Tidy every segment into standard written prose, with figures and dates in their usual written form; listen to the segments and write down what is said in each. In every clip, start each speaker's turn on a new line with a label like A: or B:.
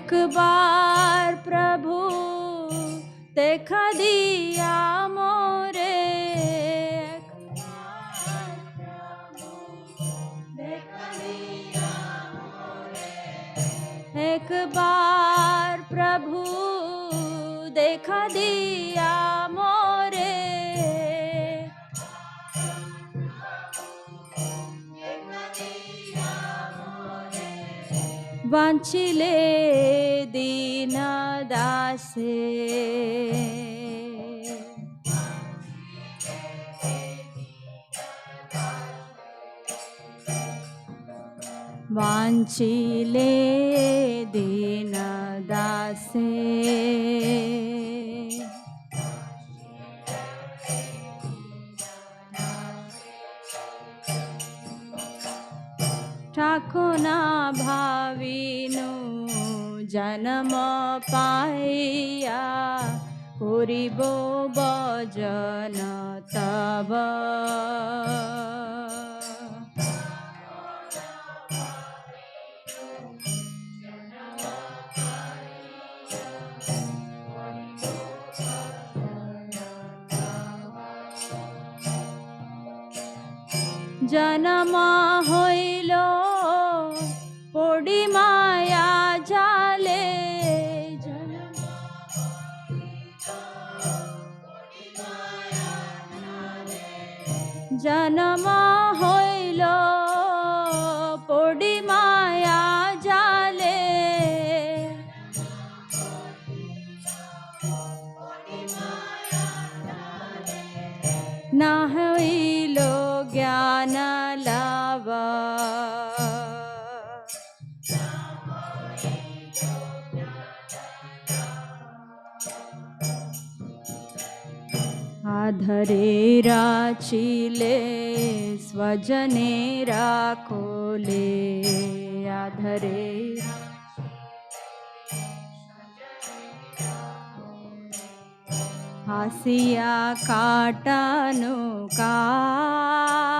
A: एक बार प्रभु देखा दिया मोरे, एक बार प्रभु देखा दिया मोरे, एक बार प्रभु देखा दिया मोरे, वांछिले दीन दासे, वांछिले दीन दासे, ठाकुना भाविनु जन्म पाइया, करिबो भजन तब, जन्म हईल पड़ी माया जाले, जन्म हईल पड़ी माया जाले, ना हईल ज्ञान लाभ, आधरे राचिले स्वजने राखोले, आधरे हासिया काटानो काल,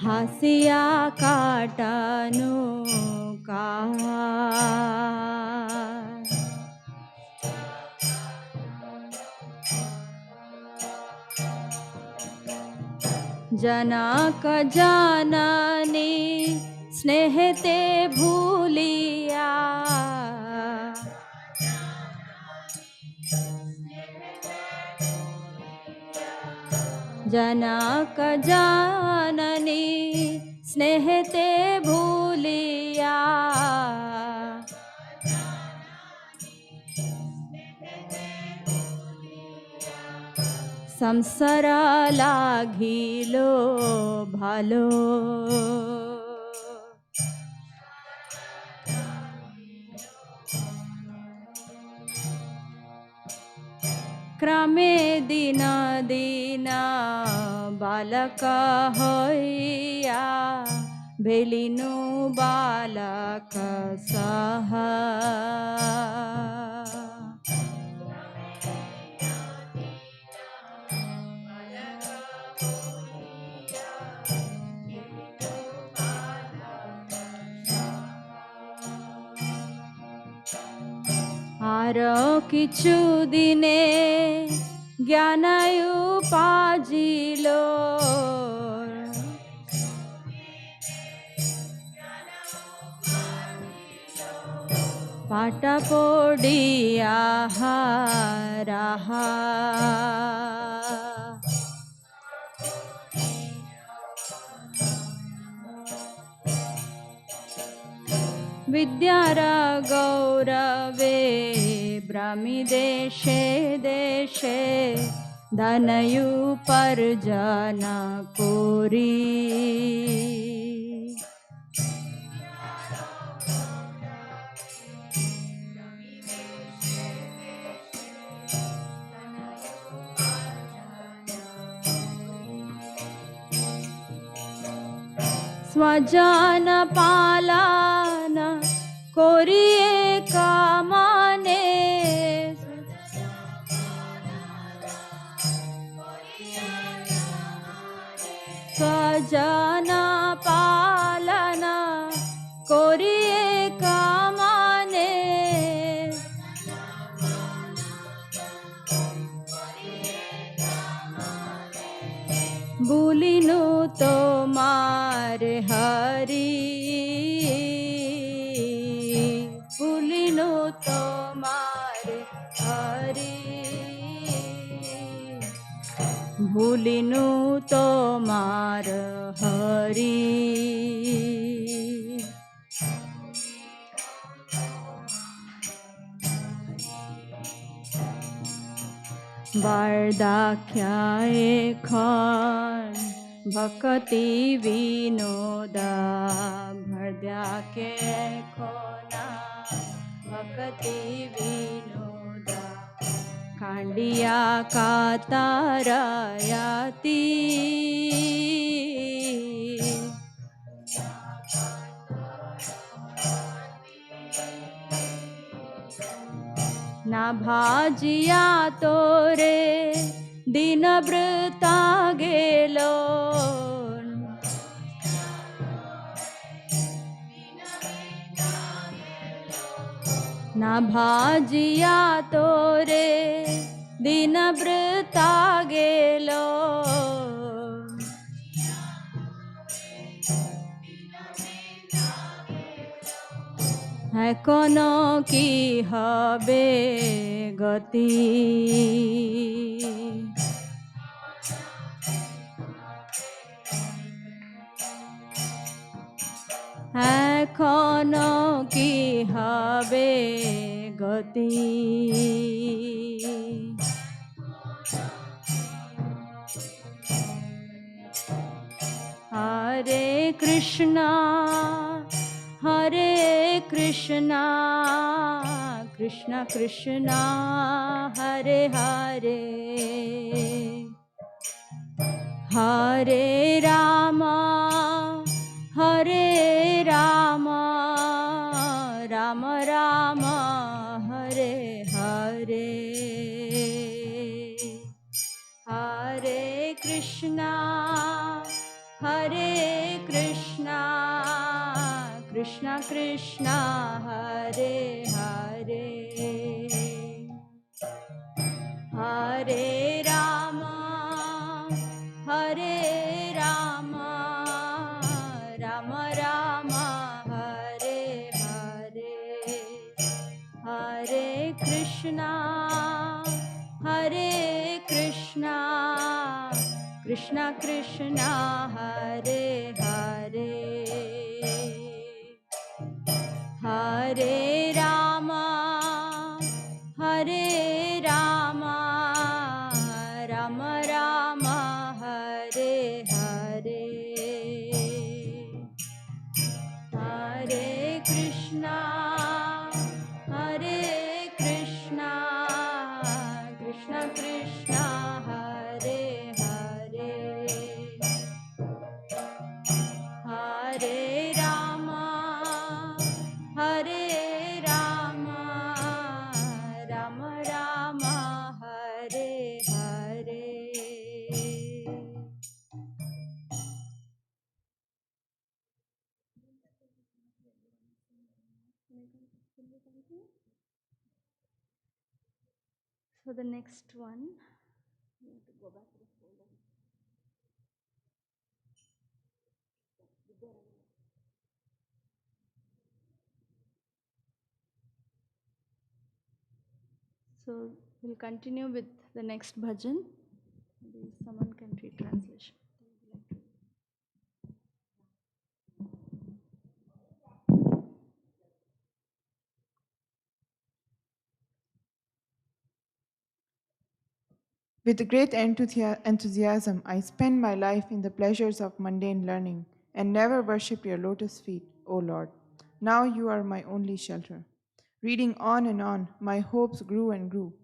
A: हासिया काटानो काल, जनक जननी स्नेहते भूलिया, जनक जननी स्नेहते भूलिया, संसार लागिलो भालो, क्रमे दिन दिन बालक होइया, भेलिनु बालक सह, आरो किछु दिने ज्ञान उपाजिलो, पाठ पढ़िया राहा, विद्यार गौरवे ब्राह्मी देशे देशे, धनयुपार्जन कोरी, स्वजन पालन कोरिए कामने, स्वजाना पालना कोरिए कामने भूलिनु तोमार हरि भूलिनु तोमार हरि भूलिनु तोमार हरि वार्धाख्याए खन भक्ति विनोदा वार्धाख्ये खोना भक्ति विनोदा खांडिया कातारायाति ना भाजिया तोरे दिन वृता गेलो ना भाजिया तोरे दिन वृता गेलो एखनो की हबे गति एखनो की हबे गति हरे Krishna Krishna Krishna Hare Hare Hare Ram Ram Ram Hare Hare Hare Krishna Krishna Krishna Hare Hare Hare Ram Ram Ram Hare Hare Hare Krishna Krishna Krishna Hare Hare Hare Ram Ram Ram Hare Hare Hare Krishna Krishna Krishna Hare Hare Hare Ram Ram Ram Hare Hare So the next one, we have to go back to the folder. So we'll continue with the next bhajan. Maybe someone can read translation.
B: With great enthusiasm, I spend my life in the pleasures of mundane learning and never worship your lotus feet, O Lord. Now you are my only shelter. Reading on and on, my hopes grew and grew,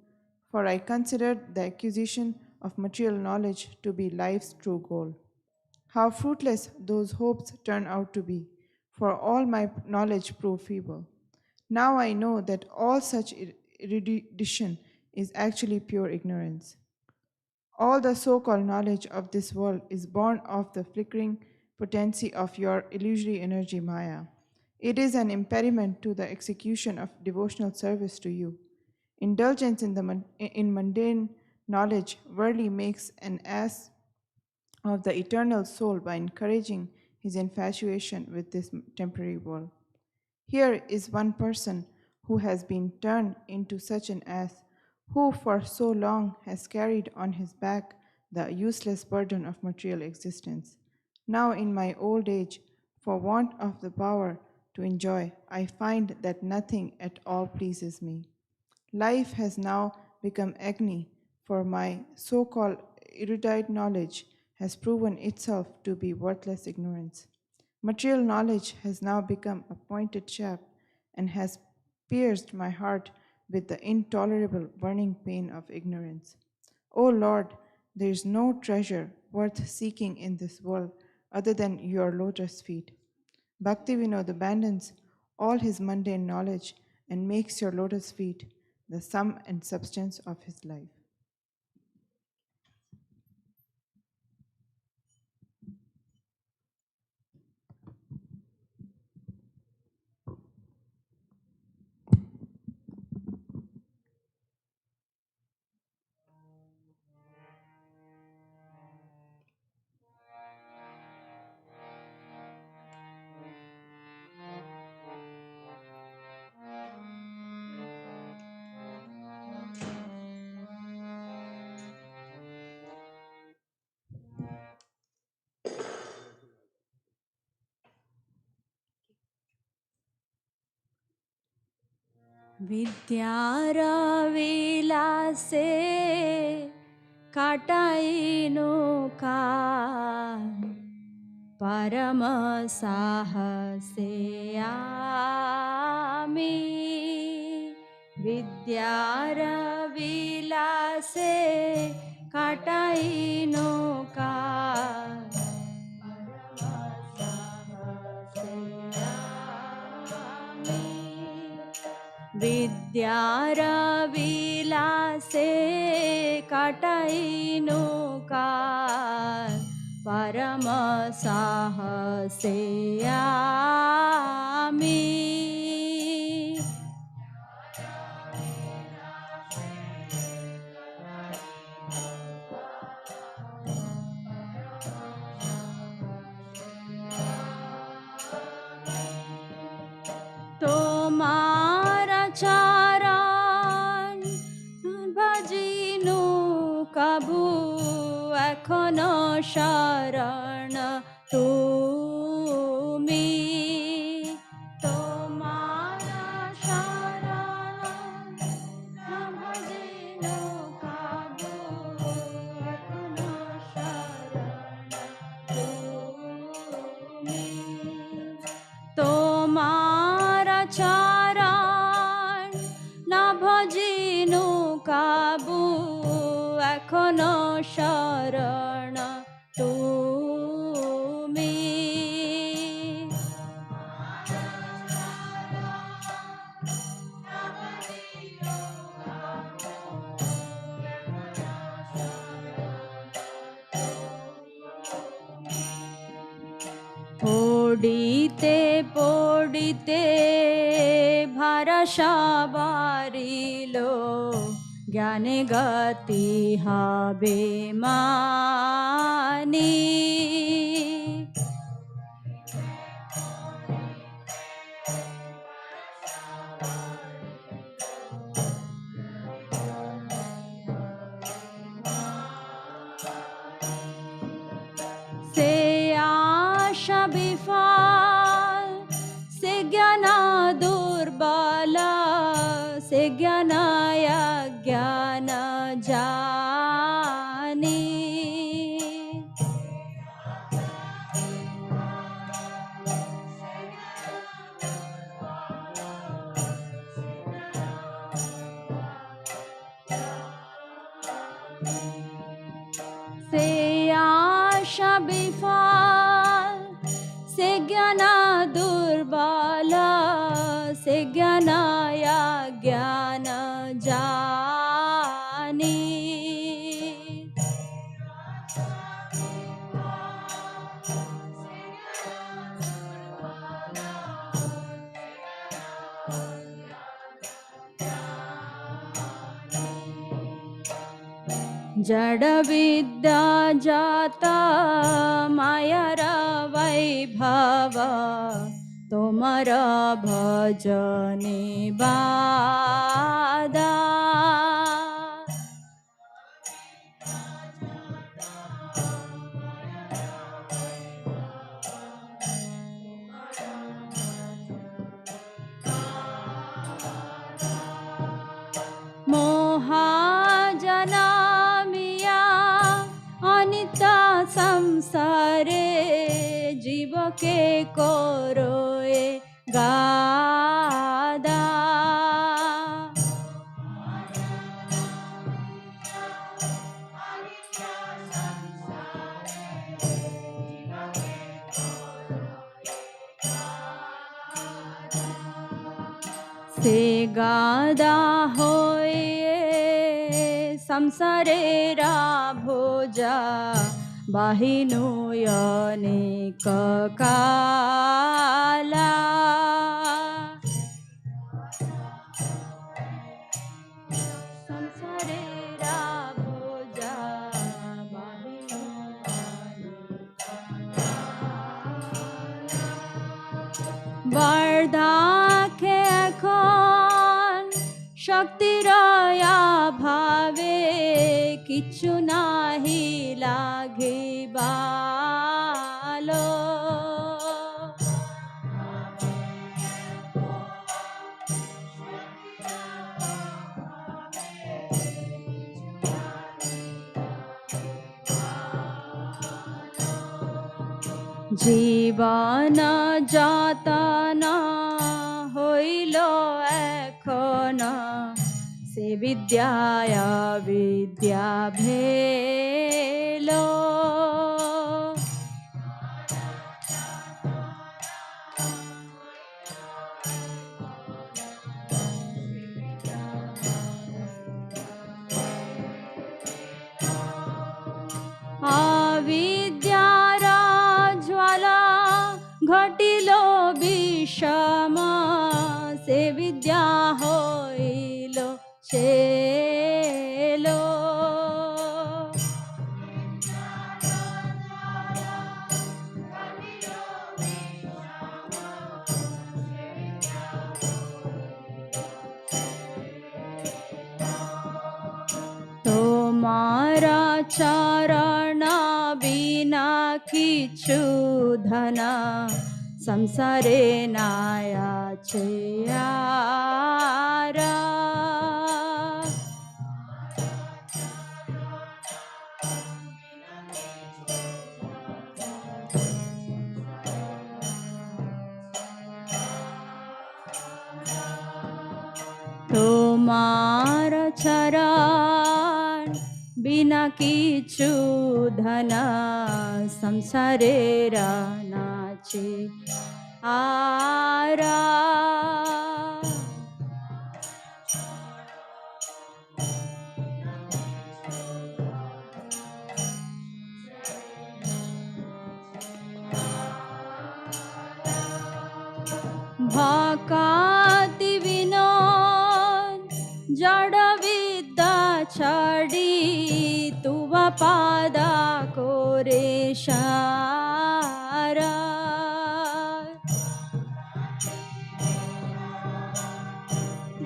B: for I considered the acquisition of material knowledge to be life's true goal. How fruitless those hopes turned out to be, for all my knowledge proved feeble. Now I know that all such erudition is actually pure ignorance. All the so-called knowledge of this world is born of the flickering potency of your illusory energy Maya. It is an impediment to the execution of devotional service to you. Indulgence in mundane knowledge worldly makes an ass of the eternal soul by encouraging his infatuation with this temporary world. Here is one person who has been turned into such an ass, who for so long has carried on his back the useless burden of material existence. Now, in my old age, for want of the power to enjoy, I find that nothing at all pleases me. Life has now become agony, for my so called erudite knowledge has proven itself to be worthless ignorance. Material knowledge has now become a pointed shaft and has pierced my heart with the intolerable burning pain of ignorance. O Lord, there is no treasure worth seeking in this world other than your lotus feet. Bhaktivinoda abandons all his mundane knowledge and makes your lotus feet the sum and substance of his life.
A: विद्यारविलासे काटाइनो काल परम साहसे आमी विद्यारविलासे काटाइनो काल विद्यारविलासे काटाइनो काल परम साहसे आमी তোমারা চরণ ভজিনু কাবু এখনো শরণ তুমি তোমারা শরণ ভজিনু কাবু এখনো শরণ তুমি তোমারা চরণ না ভজিনু কাবু এখনো শরণ তুমি পড়িতে পড়িতে ভারসা বারিল জ্ঞানে গতি হবে মানি সে আশা বিফল সে জ্ঞান দুর্বল সে জ্ঞানায় জ্ঞান জানি সে আশা বিফল সে জ্ঞান দুর্বল সে জ্ঞানায় জ্ঞান জানি जडविद्या जाता मायार वैभव तोमर भजने बादा मोहाजनामिया अनित संसारे जीव के कोरोए गादा से गादा होए संसारेरा भोजा बाहिनुयने काला संसारेरा भोजा बाहिनुयने বার্ধাকে এখন শক্তির ভাবে কিছু নাহি লাগিবালো জীবন যতন হইল এখন সে বিদ্যায় বিদ্যা ভেল अविद्यार ज्वाला घटिल विषम से विद्या हईल चेलो তোমারা চরণ বিনা কিছু ধন সংসারে নাই আছে আর তোমার চরণ বিনা কিছু ধন সংসারে নাচে আরা ভকাতি বিনোদ জড় বিদ্যা ছাড়ি তুবা পাদা করে সারা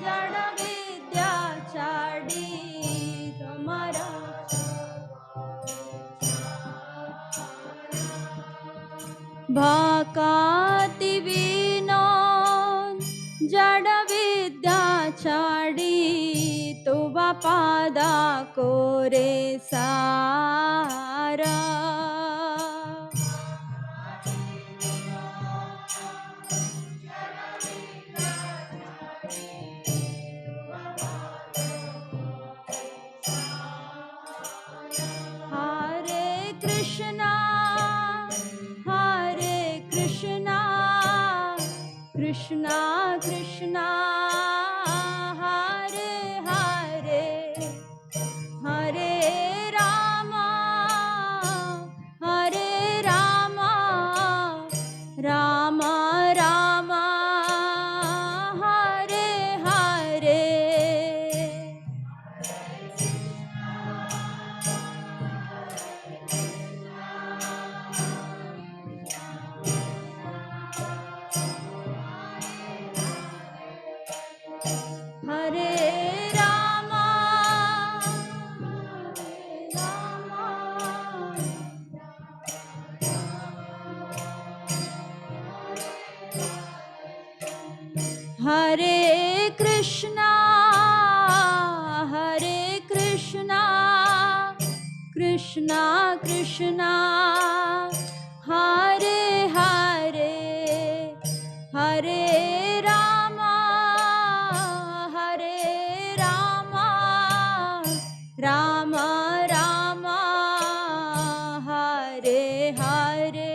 A: জড় বিদ্যা ছাড়ি তোমার ভকাতি বিনোদ জড় বিদ্যা ছাড়ি তুবা পাদা করে সারা হরে Krishna Krishna Krishna Hare Hare Hare Ram Ram Ram Hare Hare Hare Krishna, Krishna Krishna, Hare Hare, Hare Rama, Rama Rama, Hare Hare.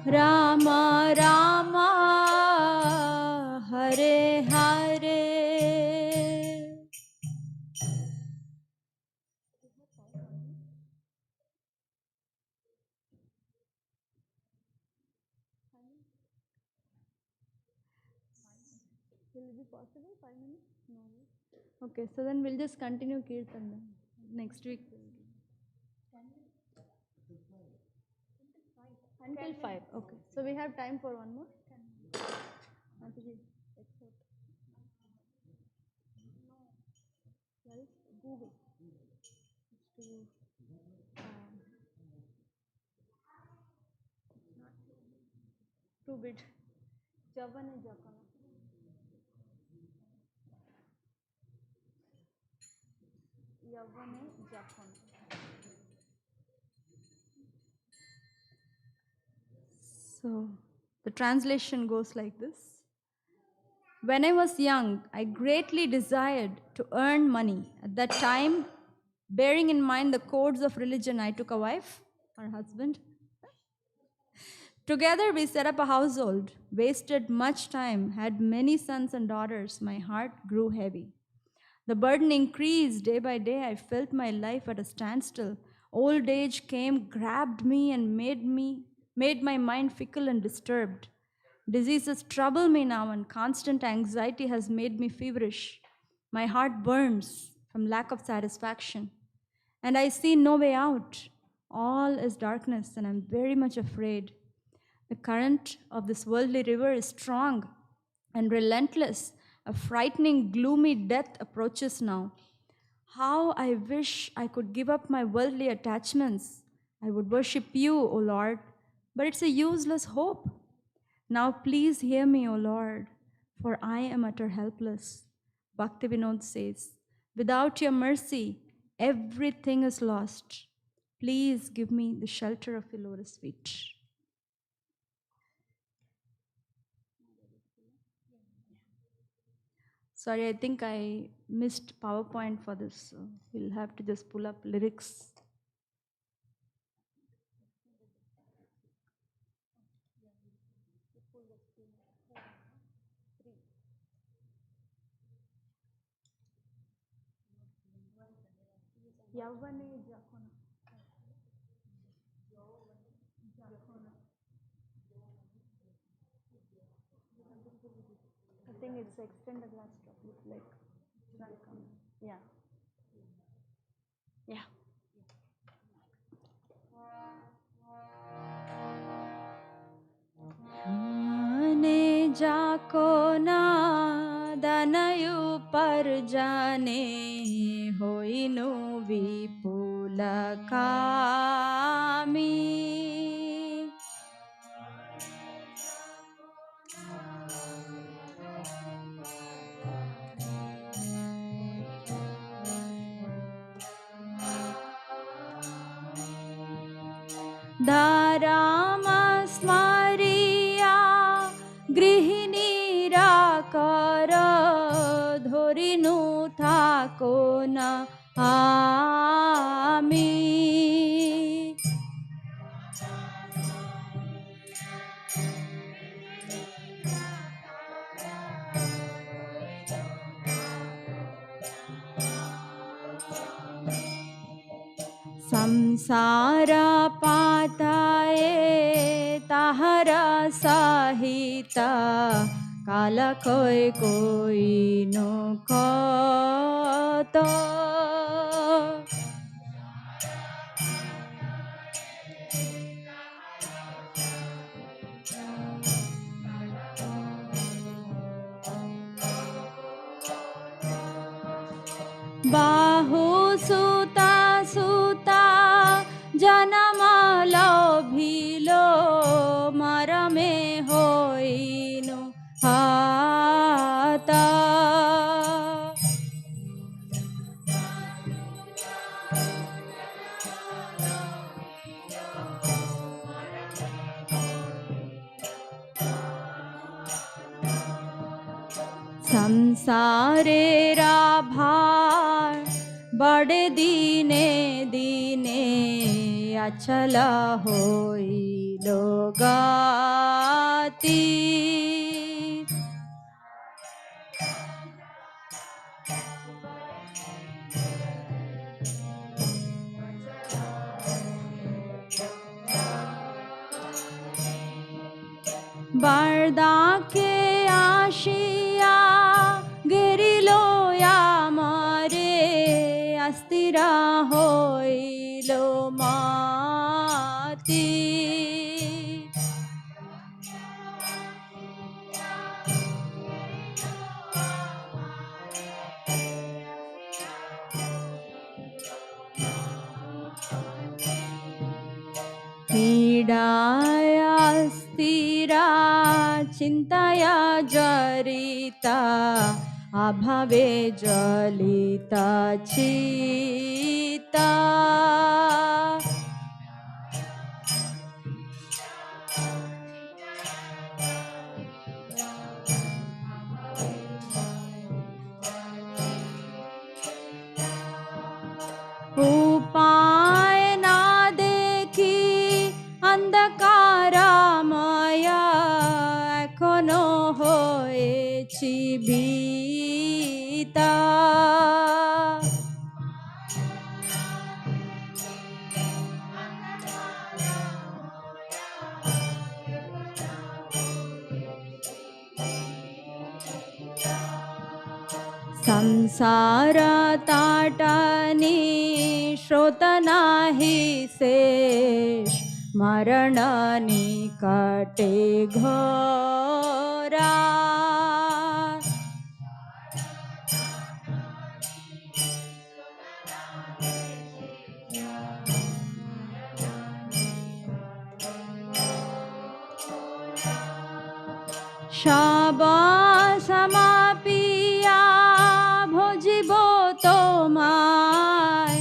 A: Rama Rama, Hare Hare. Will it be possible? 5 minutes? No. Okay, so then we'll just continue Kirtan then. Next week. Until 5. Okay. So we have time for one more? Mataji, exhort. Well, Google. To, two bit. Javane Jakana. Yavane Jakana. So the translation goes like this. When I was young, I greatly desired to earn money. At that time, bearing in mind the codes of religion, I took a wife or husband. Together we set up a household, wasted much time, had many sons and daughters. My heart grew heavy. The burden increased day by day. I felt my life at a standstill. Old age came, grabbed me, and made my mind fickle and disturbed. Diseases trouble me now, and constant anxiety has made me feverish. My heart burns from lack of satisfaction, and I see no way out. All is darkness, and I'm very much afraid. The current of this worldly river is strong and relentless. A frightening, gloomy death approaches now. How I wish I could give up my worldly attachments. I would worship you, O Lord, but it's a useless hope. Now please hear me, O Lord, for I am utter helpless. Bhaktivinoda says, without your mercy, everything is lost. Please give me the shelter of your lotus feet. Sorry, I think I missed PowerPoint for this. So we'll have to just pull up lyrics. Yavane Jakona. I think it's extended last drop. It's like, it's not coming. Yeah. Yeah. Yavane Jakona Danayu Parjane Hoinu Vipula Kami. Dharamas Maria Grihini Rakara Dhorinu Thakona Ami. Samsara pataye tahara sahita kala koi no koto. संसारेरा भार बड़े दिने दिने अचल होइल गति বারদাকে আসিয়া গেরিল আমারে অস্থিরা হইল মাতি पीडाया स्थिरा चिंताया जरिता अभावे जलिता चिता उपाय ना देखी अंधकारमया एखनो হয়েছি ভীতা संसार ताटनी श्रोत नाही शेष मरण निकटे घोरा সব সমাপিয়া ভজিব তোমায়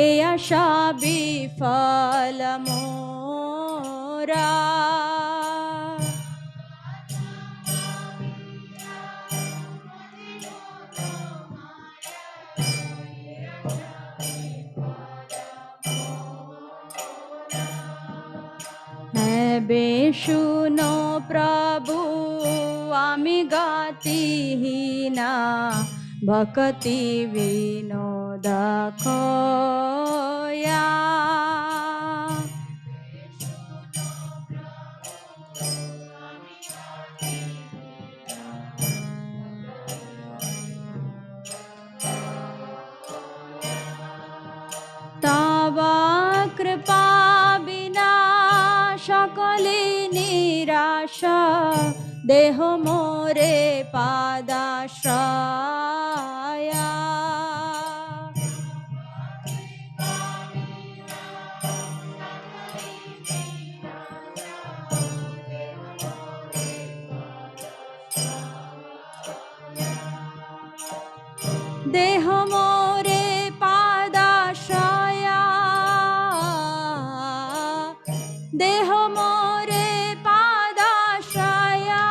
A: এ আশা বিফল মোরা শুনো প্রভু আমি গতিহীনা ভক্তি বিনোদ খোয়া तव कृपा बिना सकले निराशा देह मोरे पादाश्रया देह मोरे पादाश्रया देह मोरे पादाश्रया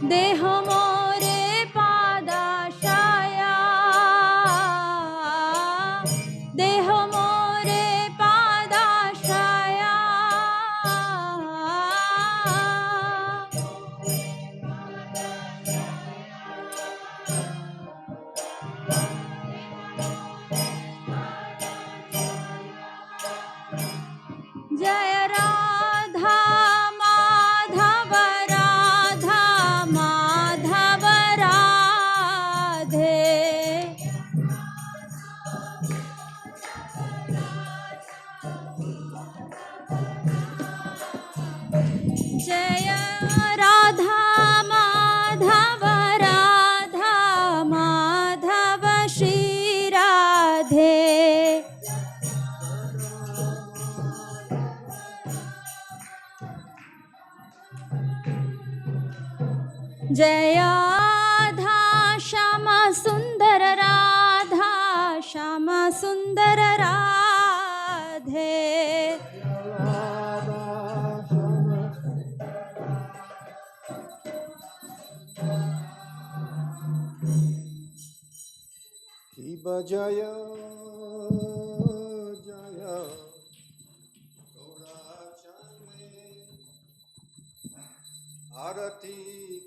A: देह मोरे पादाश्रया देह मोरे पादाश्रया जय राधा माधव राधा माधव राधे जय राधा माधव राधा माधव श्री राधे जय
C: Jaya Jaya Gaurachandra Arati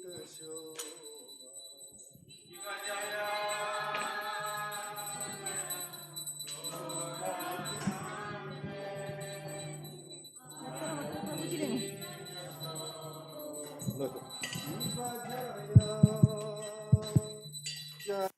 C: Kashoba Shiva Jaya Jaya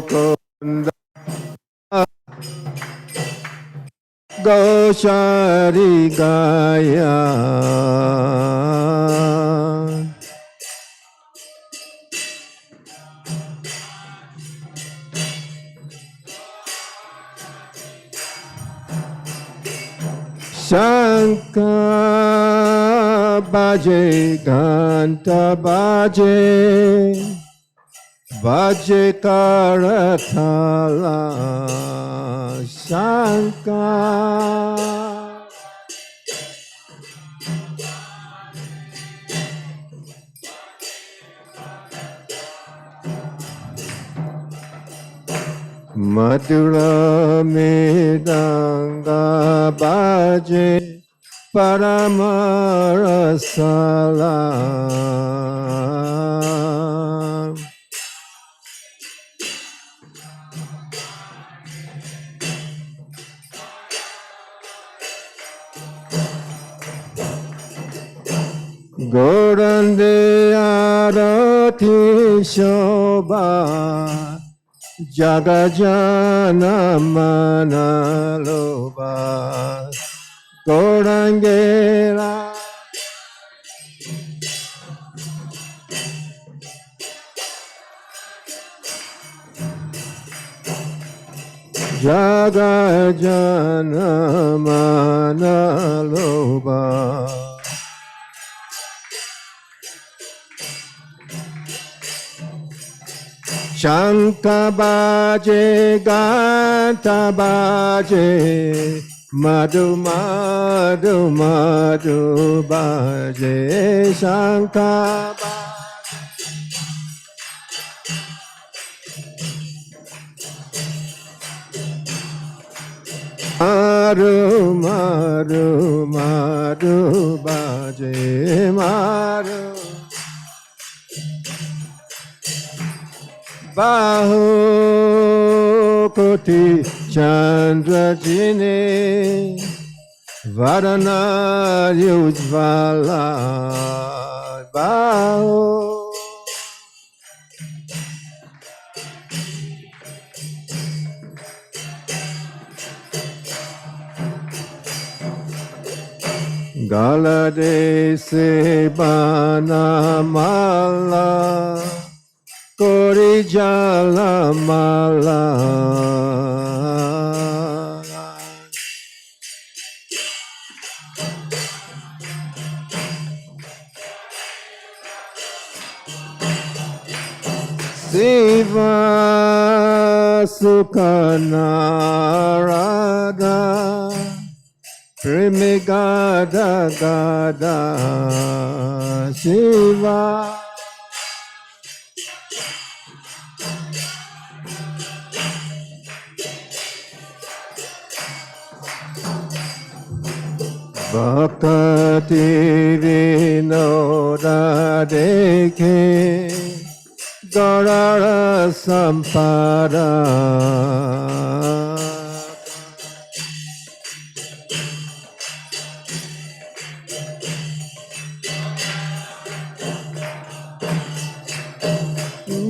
C: Kunda Goshari Gaya Shankar Baje Ganta Baje Baje Karathala Shankar Madhura Midanga Baje Paramarasala Gorande Arati Shobha Jagajana Manaloba Gorangela Jagajana Manaloba Shankabaje Gantabaje Madhu Madhu Madhu Baje Shankabaje Maru Maru Maru Baje Maru Bahu Koti Chandra Jine Varana Yujvala Bahu Galade Sebana Mala Kori Jala Mala Siva Sukhanarada Primigada Gada Shiva Bhakti Vinoda Dekhe Gaurara Sampada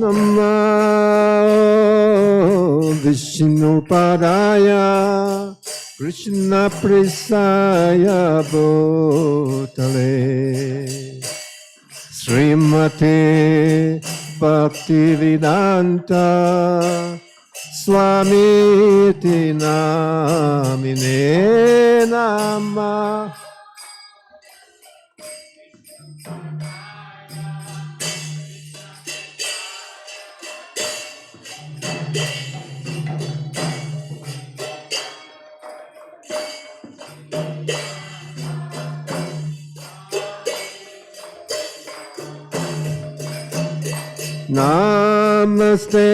C: Namo Vishnu Padaya Krishna Presaya Bhutale Srimate Bhaktivedanta Swami Namine Namah Namaste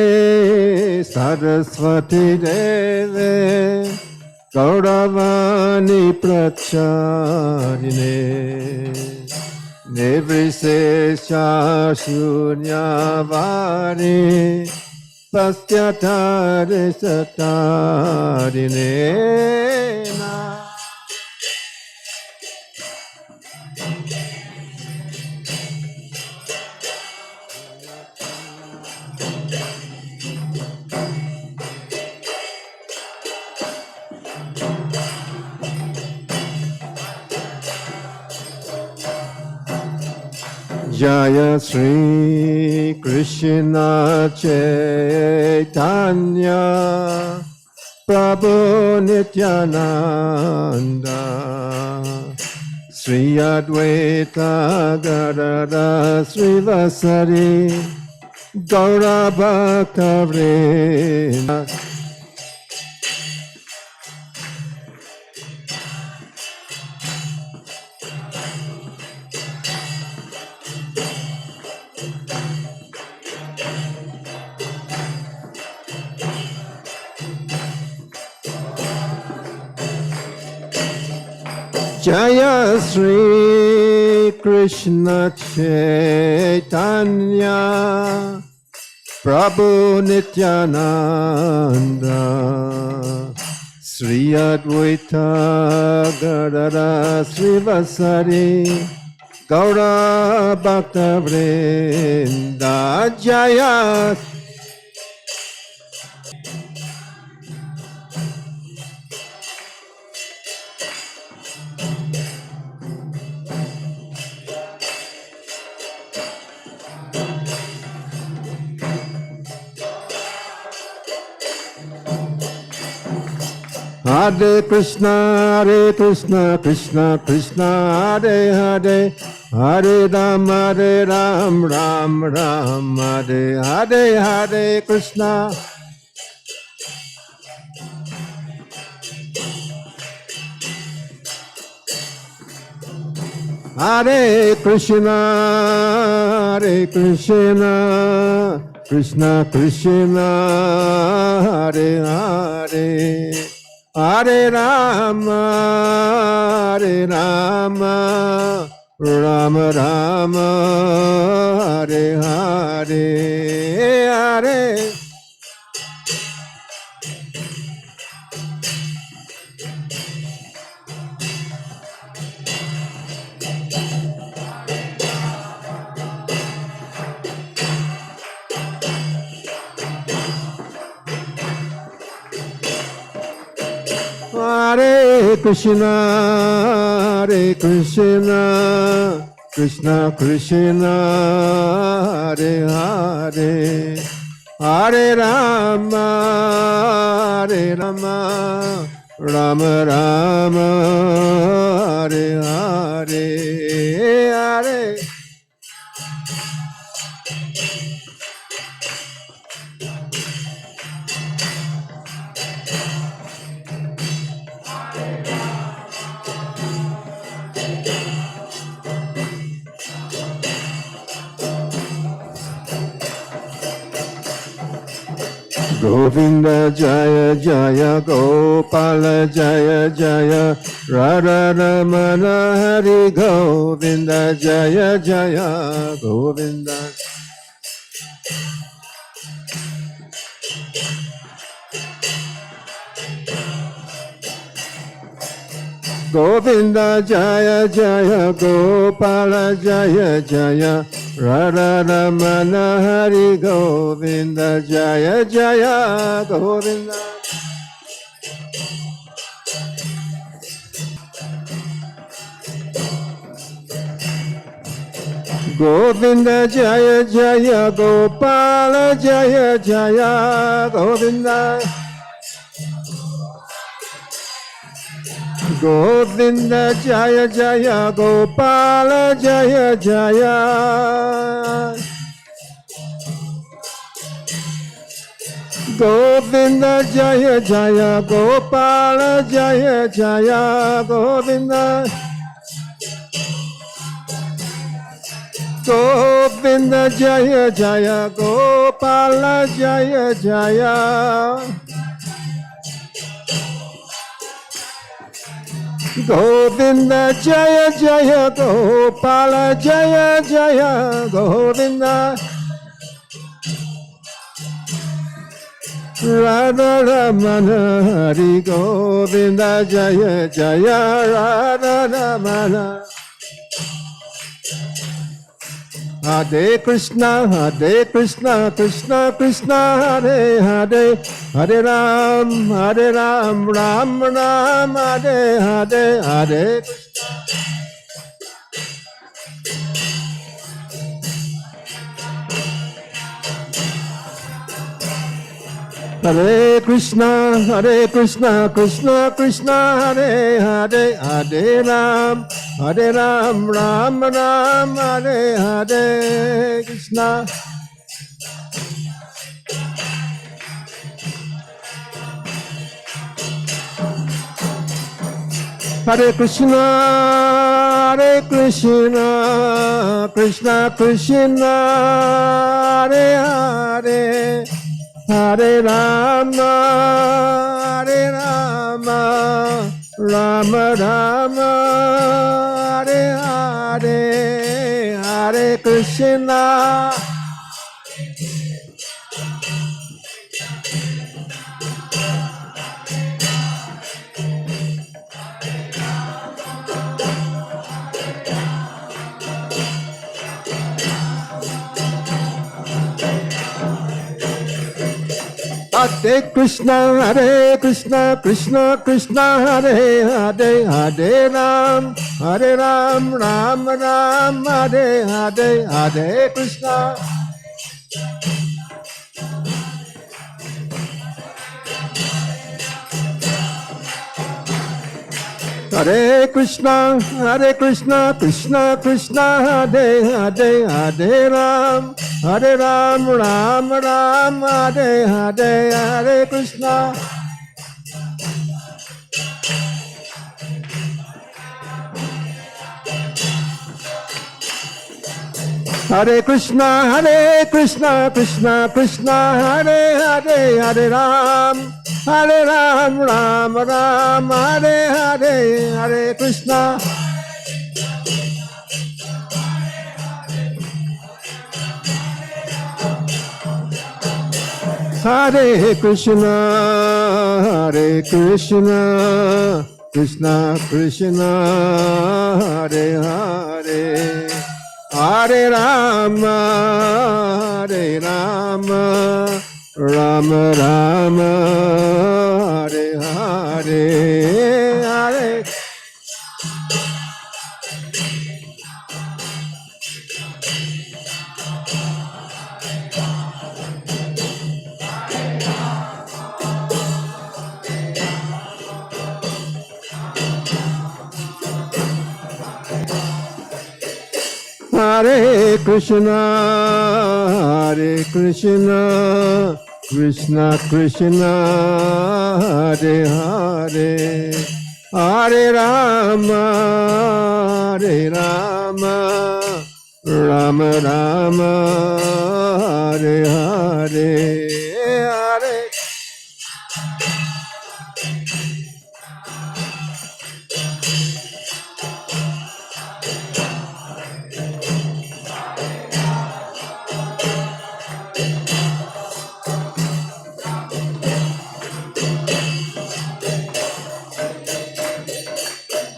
C: Saraswati Deve Gauravani Pracharine Nirvisesha Shunyavani Pastyatare Satarine Jaya Sri Krishna Chaitanya Prabhu Nityananda Sri Advaita Gadada Srivasari Gaura Bhakta Vrinda Jaya Sri Krishna Chaitanya Prabhu Nityananda Sri Advaita Gadada Srivasari Gaura Bhakta Vrinda Jaya Hare Krishna, Krishna Krishna, Hare Hare, Hare Ram, Ram Ram, Hare Hare, Hare Krishna. Hare Krishna, Krishna Krishna, Hare Hare. Hare Rama, Rama Rama, Hare Hare, Hare. Hare Krishna, Hare Krishna, Krishna Krishna, Hare Hare, Hare Rama, Hare Rama, Rama Rama, Hare Hare, Hare. Govinda Jaya Jaya Gopala Jaya Jaya Radha Ramana Hari Govinda Jaya Jaya Govinda Govinda Jaya Jaya Gopala Jaya Jaya Radha Ramana Hari Govinda Jaya Jaya Govinda Govinda Jaya Jaya Gopala Jaya Jaya Govinda Govinda Jaya Jaya Gopala Jaya Jaya Govinda Jaya Jaya Gopala Jaya Jaya Govinda Govinda Jaya Jaya Gopala Jaya Jaya Govinda Jaya Jaya Gopala Jaya Jaya Govinda Radha Ramana Hari Govinda Jaya Jaya Radha Ramana Hare Krishna, Krishna Krishna, Hare Hare, Hare Ram, Ram Ram, Hare Hare, Hare Krishna, Krishna Krishna, Hare Hare, Hare Ram, Ram Ram, Hare Hare Krishna. Hare Krishna, Krishna Krishna, Hare Hare, Hare Rama, Rama Rama, Hare Hare, Hare Krishna. Hare Krishna, Krishna Krishna, Hare Hare, Hare Ram, Ram Ram, Hare Hare, Hare Krishna. Hare Krishna, Krishna Krishna, Hare Hare, Hare Ram, Ram Ram, Hare Hare, Hare Krishna. Hare Krishna, Krishna Krishna, Hare Hare, Hare Ram, Ram Ram, Hare Hare, Hare Krishna. Hare Krishna, Krishna Krishna, Hare Hare, Hare Rama, Rama Rama, Hare Hare. Hare Krishna, Hare Krishna, Krishna Krishna, Hare Hare, Hare Rama, Hare Rama, Rama Rama, Hare Hare, Hare.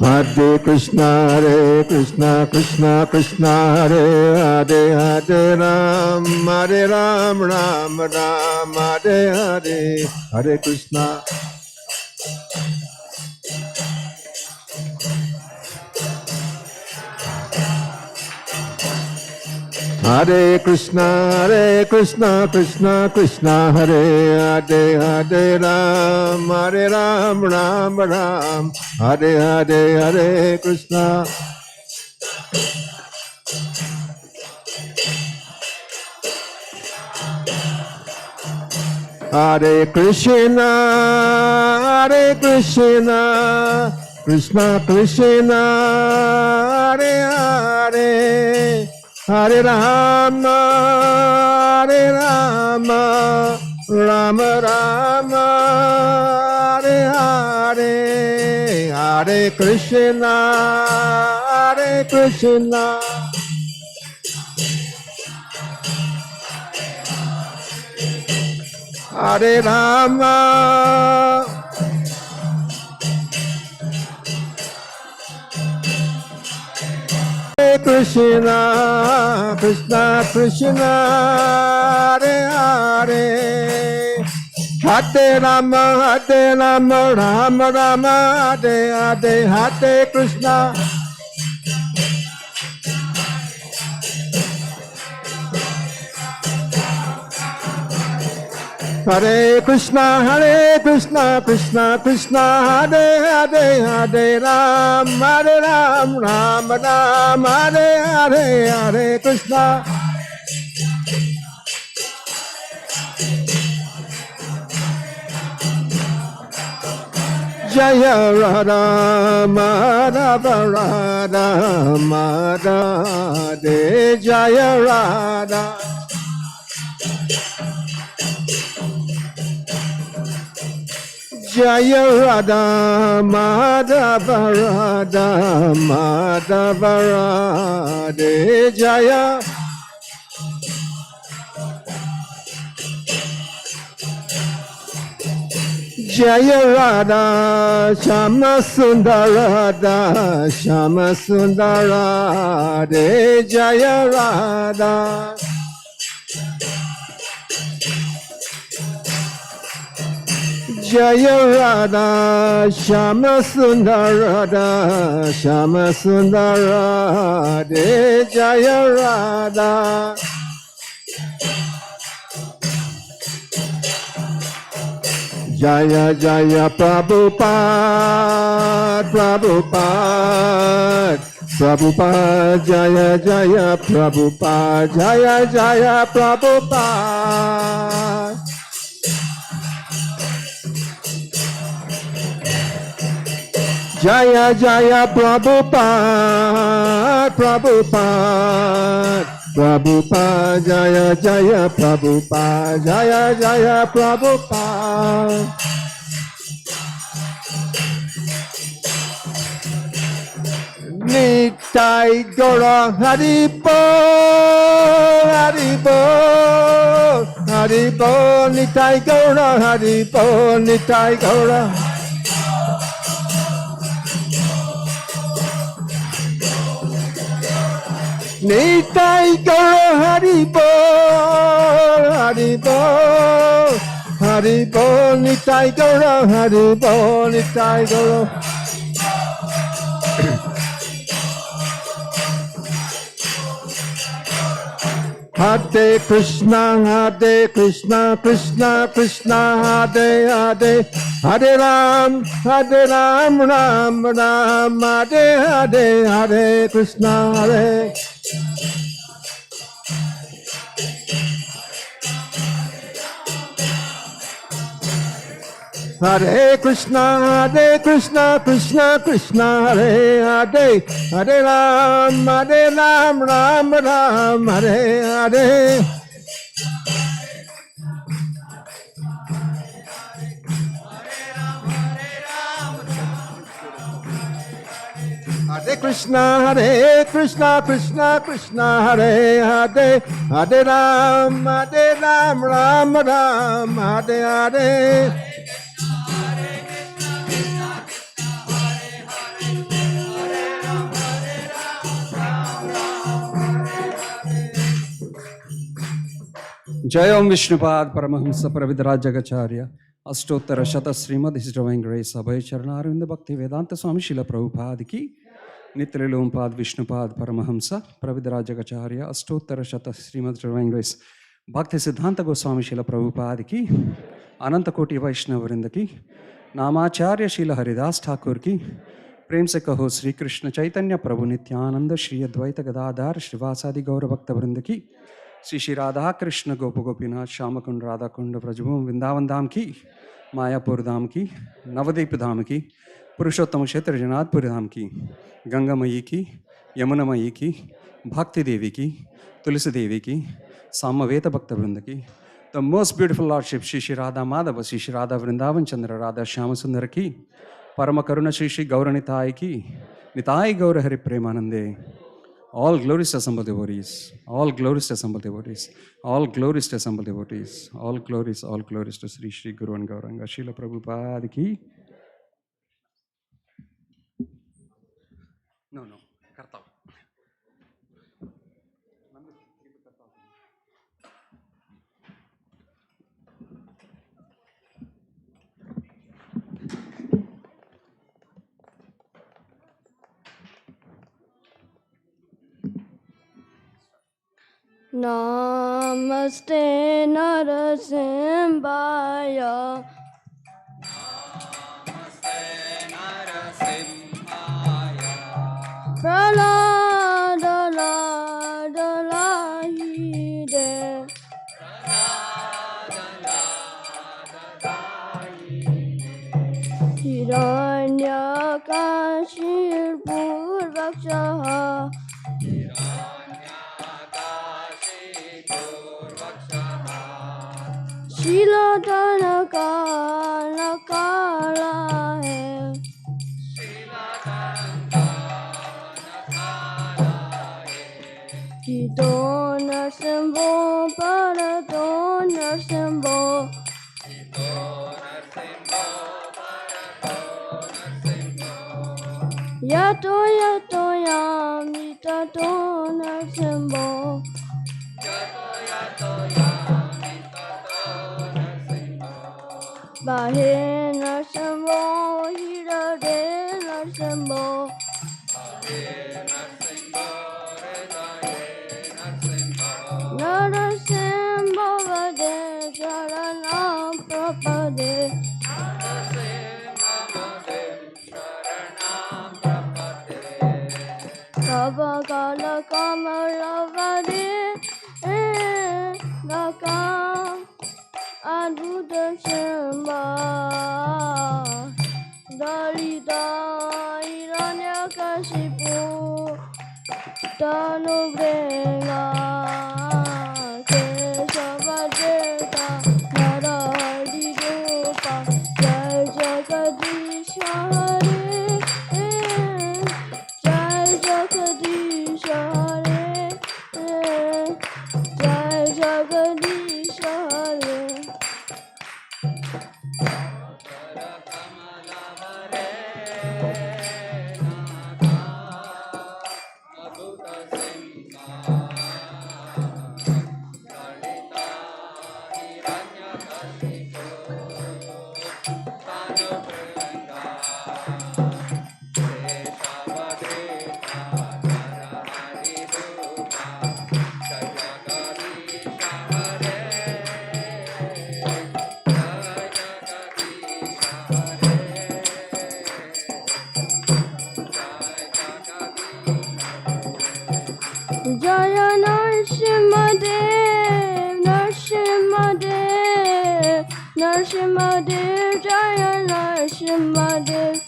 C: Hare Krishna, Hare Krishna, Krishna Krishna, Hare Hare, Hare Ram, Hare Ram, Ram Ram, Hare Hare, Hare Krishna. Hare Krishna, Krishna Krishna, Hare Hare, Hare Ram, Hare Ram, Ram Ram, Hare Hare, Hare Krishna. Hare Krishna, Krishna Krishna, Hare Hare, Hare Rama, Hare Rama, Rama Rama, Hare Hare, Hare Krishna, Hare Krishna. Hare Rama, Hare Krishna, Krishna Krishna, Hare Hare, Hare Rama, Rama Rama, Hare Hare, Hare Krishna. Hare Krishna, Krishna Krishna, Hare Hare, Hare Ram, Ram Ram, Hare Hare, Hare Krishna. Jaya Radha Madhava Radha Madhava Jaya Radha. Jaya Radha Madhava Radha Madhava Radha Jaya. Jaya Radha Shama Sundara Radha Shama Sundara Radha Jaya Radha. Jaya Radha Shama Sundara Radha Shama Sundara Radha Jaya Radha. Jaya Jaya Prabhupada Prabhupada Prabhupada Jaya Jaya Prabhupada Jaya Jaya Prabhupada. Jaya Jaya Prabhupada Prabhupada Prabhupada Jaya Jaya Prabhupada Jaya Jaya Prabhupada. Nitai Gaura Haribo Haribo Haribo Nitai Gaura Haribo Nitai Gaura. Nitai Gaura Haribo Haribo Haribo Nitai Gaura Haribo Nitai Gaura. Hare Krishna, Krishna Krishna, Hare Hare, Hare Ram, Ram Ram, Hare Hare, Hare Krishna, Hare. Hare Krishna, Krishna Krishna, Hare Hare, Hare Ram, Ram Ram, Hare Hare. Hare Krishna, Krishna Krishna, Hare Hare, Hare Ram, Ram Ram, Hare Hare.
D: Jai Om Vishnupad Paramahamsa Pravidarajagacharya Astottara Shata Srimad His Divine Grace Abhay Charanarinda Bhakti Vedanta Swami Srila Prabhupada Ki Nityalilompad Vishnupad Paramahamsa Pravidarajagacharya Astottara Shata Srimad Divine Grace Bhakti Siddhanta Goswami Srila Prabhupada Ki Ananta Koti Vaishnavarinda Ki Namacharya Srila Haridas Thakur Ki प्रेम से कहो श्री कृष्ण चैतन्य प्रभु नित्यानंद श्री अद्वैत गदाधर श्रीवासादि गौर भक्त वृंद की श्री श्री राधा कृष्ण गोप गोपीनाथ श्याम कुंड राधा कुंड ब्रजभूम वृंदावन धाम की मायापुर धाम की नवदीप धाम की पुरुषोत्तम क्षेत्र जनाथपुर धाम की गंगामयी की यमुनामयी की भक्ति देवी की तुलसी देवी की सामवेद भक्त वृंद की the most beautiful lordship Shri Shri Radha Madhav Shri Shri Radha Vrindavan Chandra Radha Shyam Sundar की परम करुण श्री श्री गौरनिताय की निताय गौर हरि प्रेमानंदे. All glories to assembled devotees, all glories to assembled devotees, all glories to assembled devotees, all glories to Sri Sri Guru and Gauranga Srila Prabhupada ki. No, karta.
E: Namaste Narasimhaya. Pralada lada lahide. Hiranyakashir purvakshaha. Sheila का काला है कि तो नरसिंहो पर तो नरसिंहो या तो यामिता तो नरसिंहो Bahe Narsimho, Hirade Narsimho, Narasimho Vade Sharanam Prapade, Kavakala Kamala Vade Nakam Aduda Shamba Dalida Hiranyakashipu Tanu Vrenga Keshavadeta Narahari Rupa Jai Jagadisha Hare Jai Jagadisha Hare Jai Jagadisha Hare. Jaya Narsimhadev, Narsimhadev, Narsimhadev, Jaya Narasimhadev.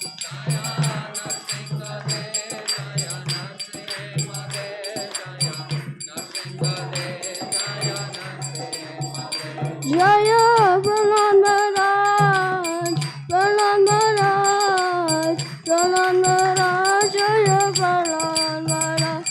E: Jaya Prahlad Maharaj, Prahlad Maharaj, Prahlad Maharaj, Jaya Prahlad Maharaj.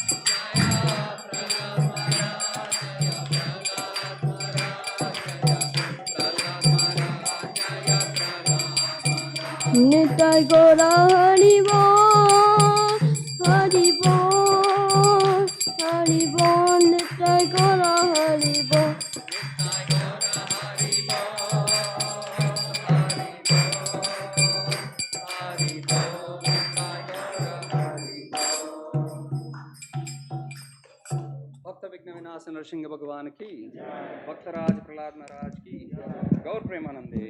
E: Nitai Gora Hari Bol, Hari Bol, Hari Bol, Nitai Gora Hari Bol.
D: भक्त विघ्न विनाश नरसिंह भगवान की, भक्तराज प्रहलाद महाराज की, गौर प्रेमानंदे।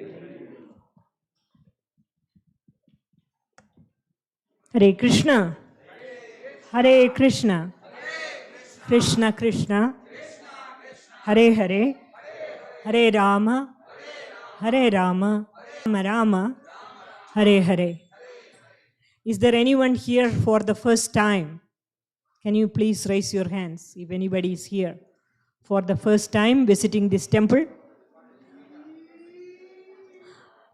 F: Hare Krishna, Hare Krishna, Krishna Krishna, Hare Hare, Hare Rama, Hare Rama, Rama Rama, Hare Hare. Is there anyone here for the first time? Can you please raise your hands if anybody is here for the first time visiting this temple?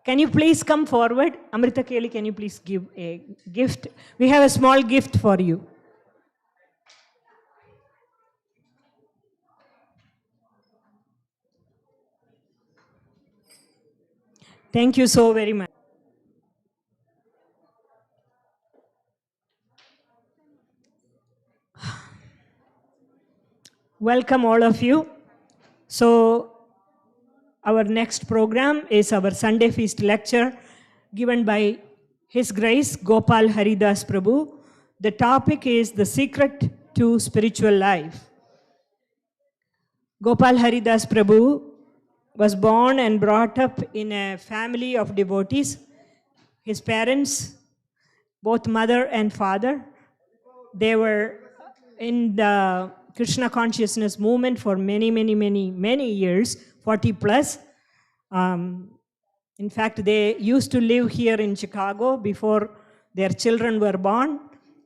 F: Can you please come forward? Amrita Keli, can you please give a gift? We have a small gift for you. Thank you so very much. Welcome all of you. So our next program is our Sunday Feast lecture given by His Grace Gopal Haridas Prabhu. The topic is the secret to spiritual life. Gopal Haridas Prabhu was born and brought up in a family of devotees. His parents, both mother and father, they were in the Krishna consciousness movement for many years, 40 plus. In fact, they used to live here in Chicago before their children were born.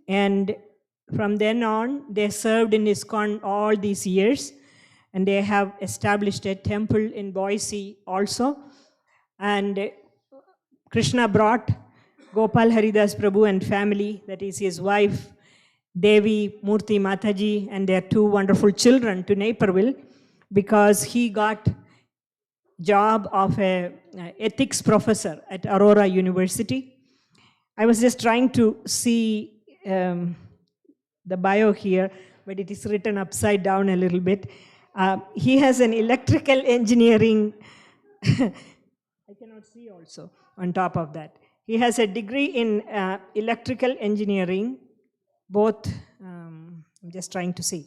F: And from then on, they served in ISKCON all these years. And they have established a temple in Boise also. And Krishna brought Gopal Haridas Prabhu and family, that is his wife, Devi Murthy Mataji, and their two wonderful children to Naperville because he got job of a ethics professor at Aurora University. I was just trying to see the bio here, but it is written upside down a little bit. He has an electrical engineering, I cannot see also on top of that. He has a degree in electrical engineering, both, I'm just trying to see,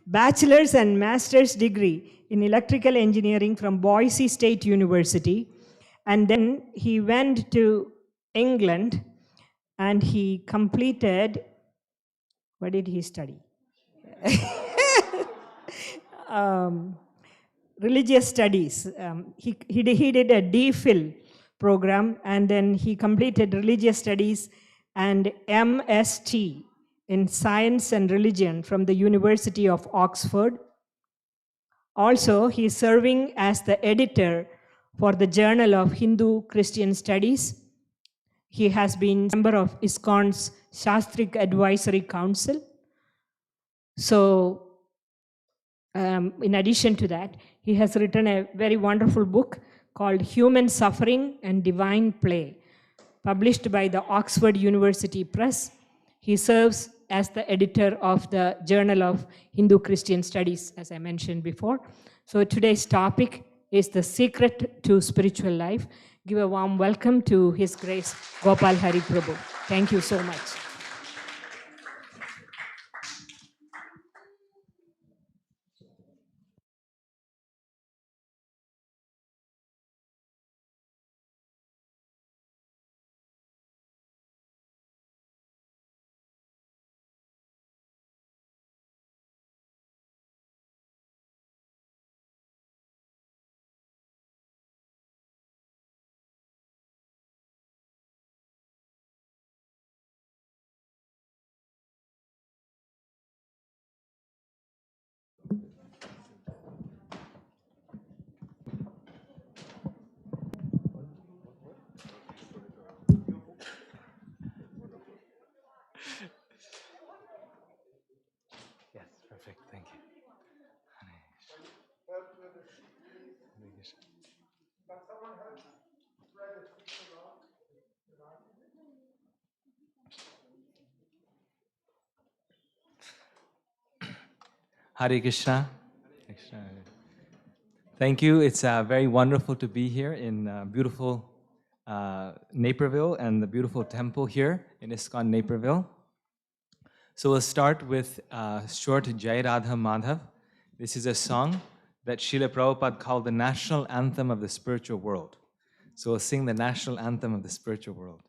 F: bachelor's and master's degree in electrical engineering from Boise State University. And then he went to England and he completed, what did he study? Religious studies. He did a DPhil program, and then he completed religious studies and MST in science and religion from the University of Oxford. Also, he is serving as the editor for the Journal of Hindu Christian Studies. He has been a member of ISKCON's Shastrik Advisory Council. So, in addition to that, he has written a very wonderful book called Human Suffering and Divine Play, published by the Oxford University Press. He serves as the editor of the Journal of Hindu Christian Studies, as I mentioned before. So today's topic is the secret to spiritual life. Give a warm welcome to His Grace Gopal Hari Prabhu. Thank you so much.
G: Hare Krishna. Krishna. Thank you. It's very wonderful to be here in beautiful Naperville and the beautiful temple here in ISKCON Naperville. So we'll start with short Jai Radha Madhav. This is a song that Srila Prabhupada called the national anthem of the spiritual world. So we'll sing the national anthem of the spiritual world.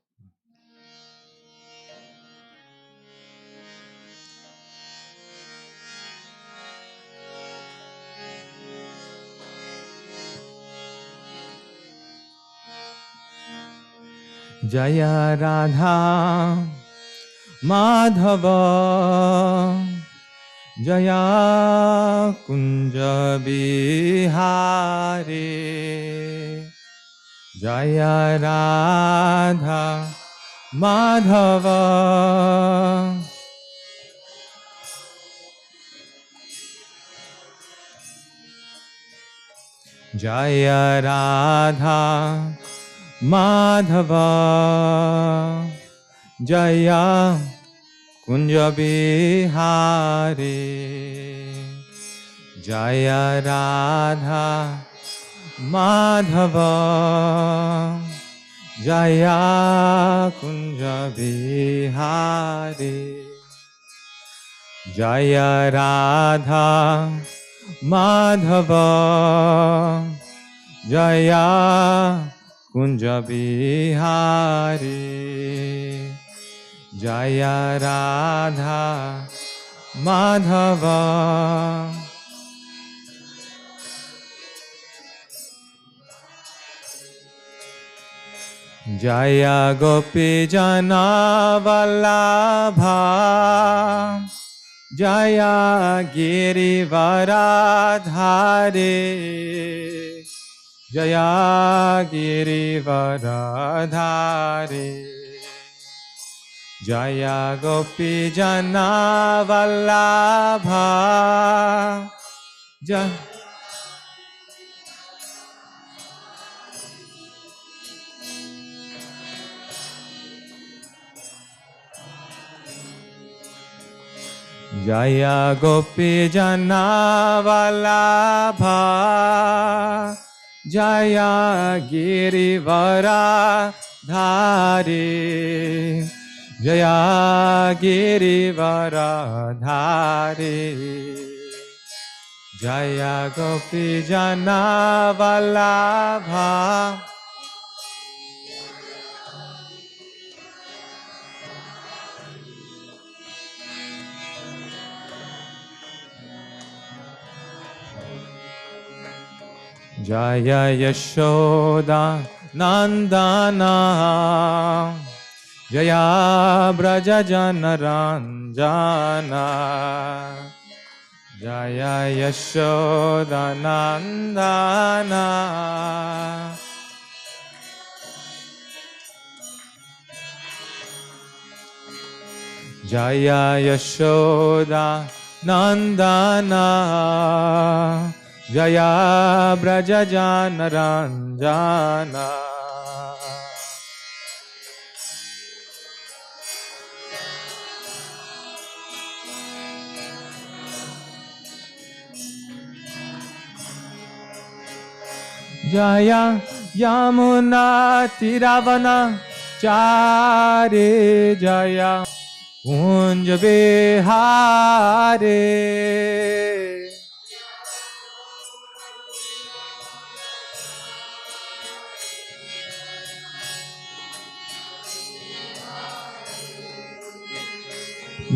G: Jaya Radha Madhava Jaya Kunja Bihari Jaya Radha Madhava Jaya Radha Madhava Jaya Kunja Bihari Jaya Radha Madhava Jaya Kunja Bihari Jaya Radha Madhava Jaya Kunja Bihari Jaya Radha Madhava Jaya Gopi Jana Vallabha Jaya Girivaradhari Jaya Girivaradhari Jaya Gopi Jana Vallabha Jaya Gopi Jana Vallabha Jaya Girivaradhari Jaya Girivaradhari Jaya Gopi Jana Vallabha Jaya Yashoda Nandana Jaya Braja Janaranjana Jaya Yashoda Nandana Jaya Yashoda Nandana Jaya Braja Janaranjana Jaya Yamuna Tiravana Chare Jaya Kunja Bihari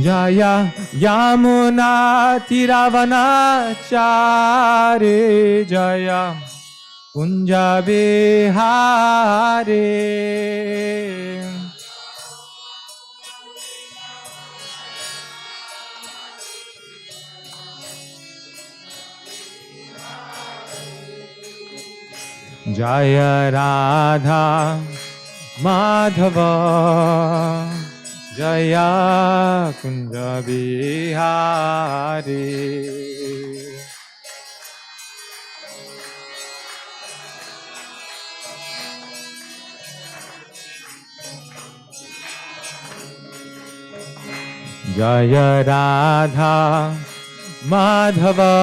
G: Jaya Yamuna Tiravana Chare Jaya Kunja Bihari Jaya Radha Madhava Jaya Kunja Bihari Jaya Radha Madhava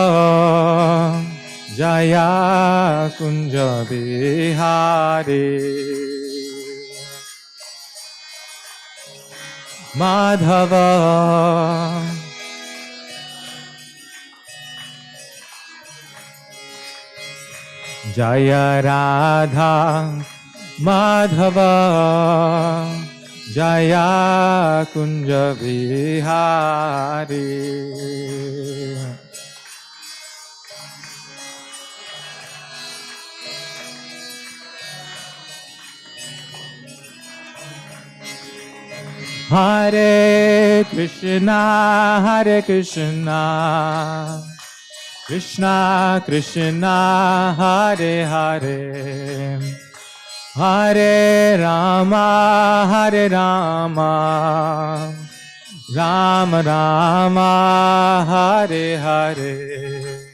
G: Jaya Kunja Bihari Madhava Jaya Radha Madhava Jaya Kunja Vihari Hare Krishna Krishna Krishna Hare Hare Hare Rama Rama Rama Hare Hare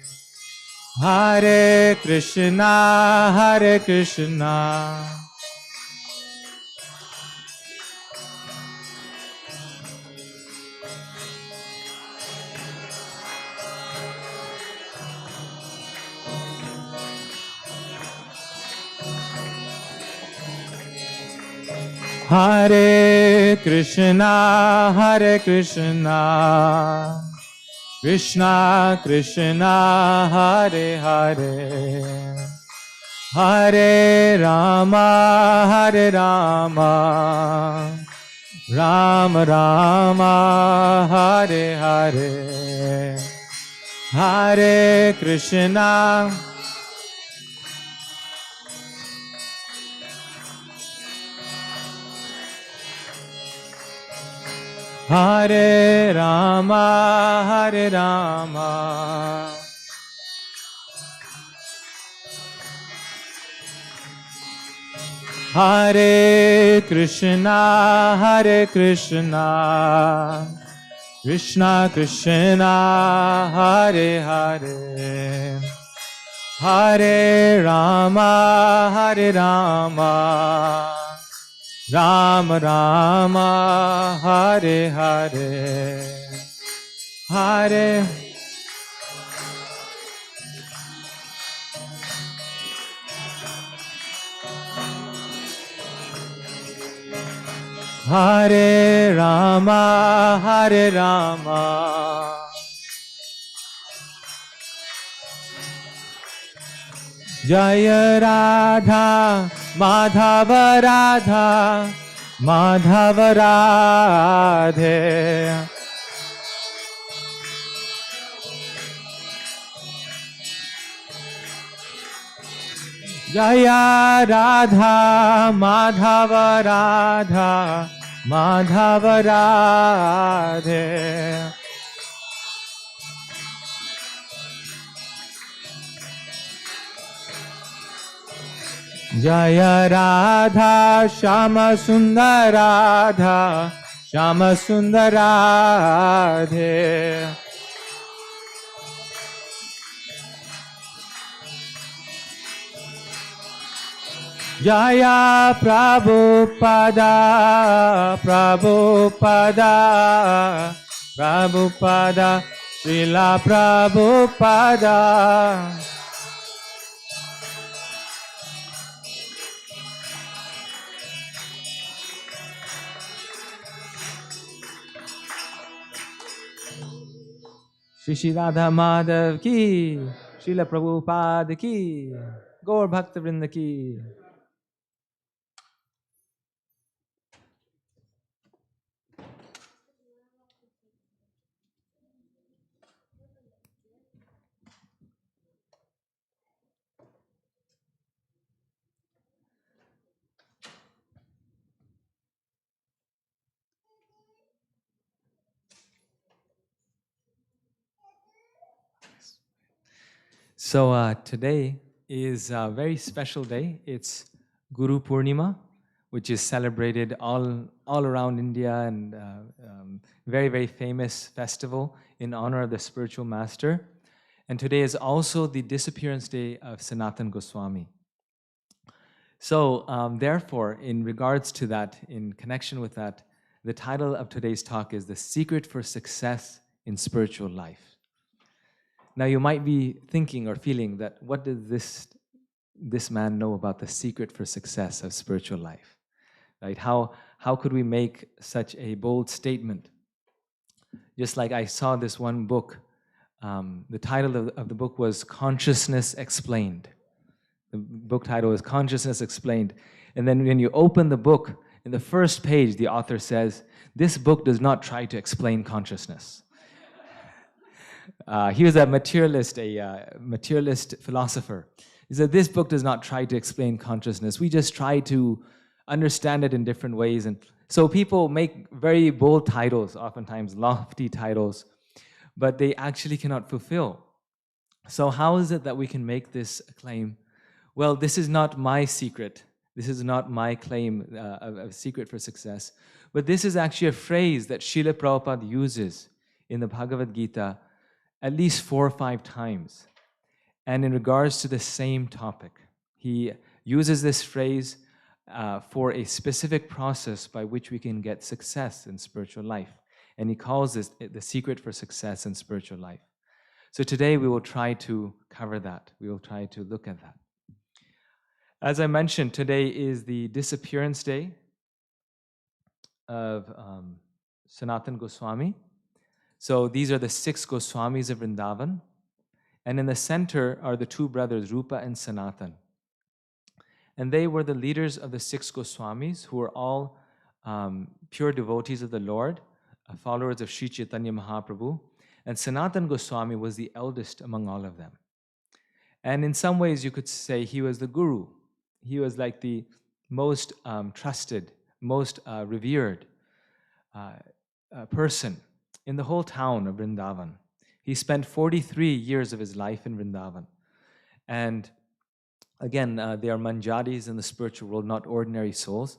G: Hare Krishna Hare Krishna Krishna Krishna Hare Hare Hare Rama Rama Rama Hare Hare Hare Krishna Hare Rama Hare Krishna Krishna Krishna Hare Hare Hare Rama Rama Rama Hare Hare Hare Hare Rama Jaya Radha Madhava Radhe Jaya Radha Madhava Radhe Jaya Radha Shama Sundar Radhe Jaya Prabhupada Srila Prabhupada Shri Radha Madhav ki, Srila Prabhupada ki, Gaur Bhakta Vrinda ki. So today is a very special day. It's Guru Purnima, which is celebrated all around India and very, very famous festival in honor of the spiritual master. And today is also the disappearance day of Sanatan Goswami. So therefore, in regards to that, in connection with that, the title of today's talk is The Secret for Success in Spiritual Life. Now you might be thinking or feeling that what does this man know about the secret for success of spiritual life? Right? How could we make such a bold statement? Just like I saw this one book, the title of the book was Consciousness Explained. The book title is Consciousness Explained. And then when you open the book, in the first page, the author says, this book does not try to explain consciousness. He was a materialist philosopher. He said, this book does not try to explain consciousness. We just try to understand it in different ways. And so people make very bold titles, oftentimes lofty titles, but they actually cannot fulfill. So how is it that we can make this claim? Well, this is not my secret. This is not my claim of a secret for success. But this is actually a phrase that Srila Prabhupada uses in the Bhagavad Gita at least 4 or 5 times. And in regards to the same topic, he uses this phrase for a specific process by which we can get success in spiritual life. And he calls this the secret for success in spiritual life. So today we will try to cover that. We will try to look at that. As I mentioned, today is the disappearance day of Sanatan Goswami. So these are the 6 Goswamis of Vrindavan. And in the center are the 2 brothers, Rupa and Sanatan. And they were the leaders of the 6 Goswamis, who were all pure devotees of the Lord, followers of Sri Chaitanya Mahaprabhu. And Sanatan Goswami was the eldest among all of them. And in some ways, you could say he was the guru. He was like the most trusted, most revered person in the whole town of Vrindavan. He spent 43 years of his life in Vrindavan. And again, they are manjadis in the spiritual world, not ordinary souls.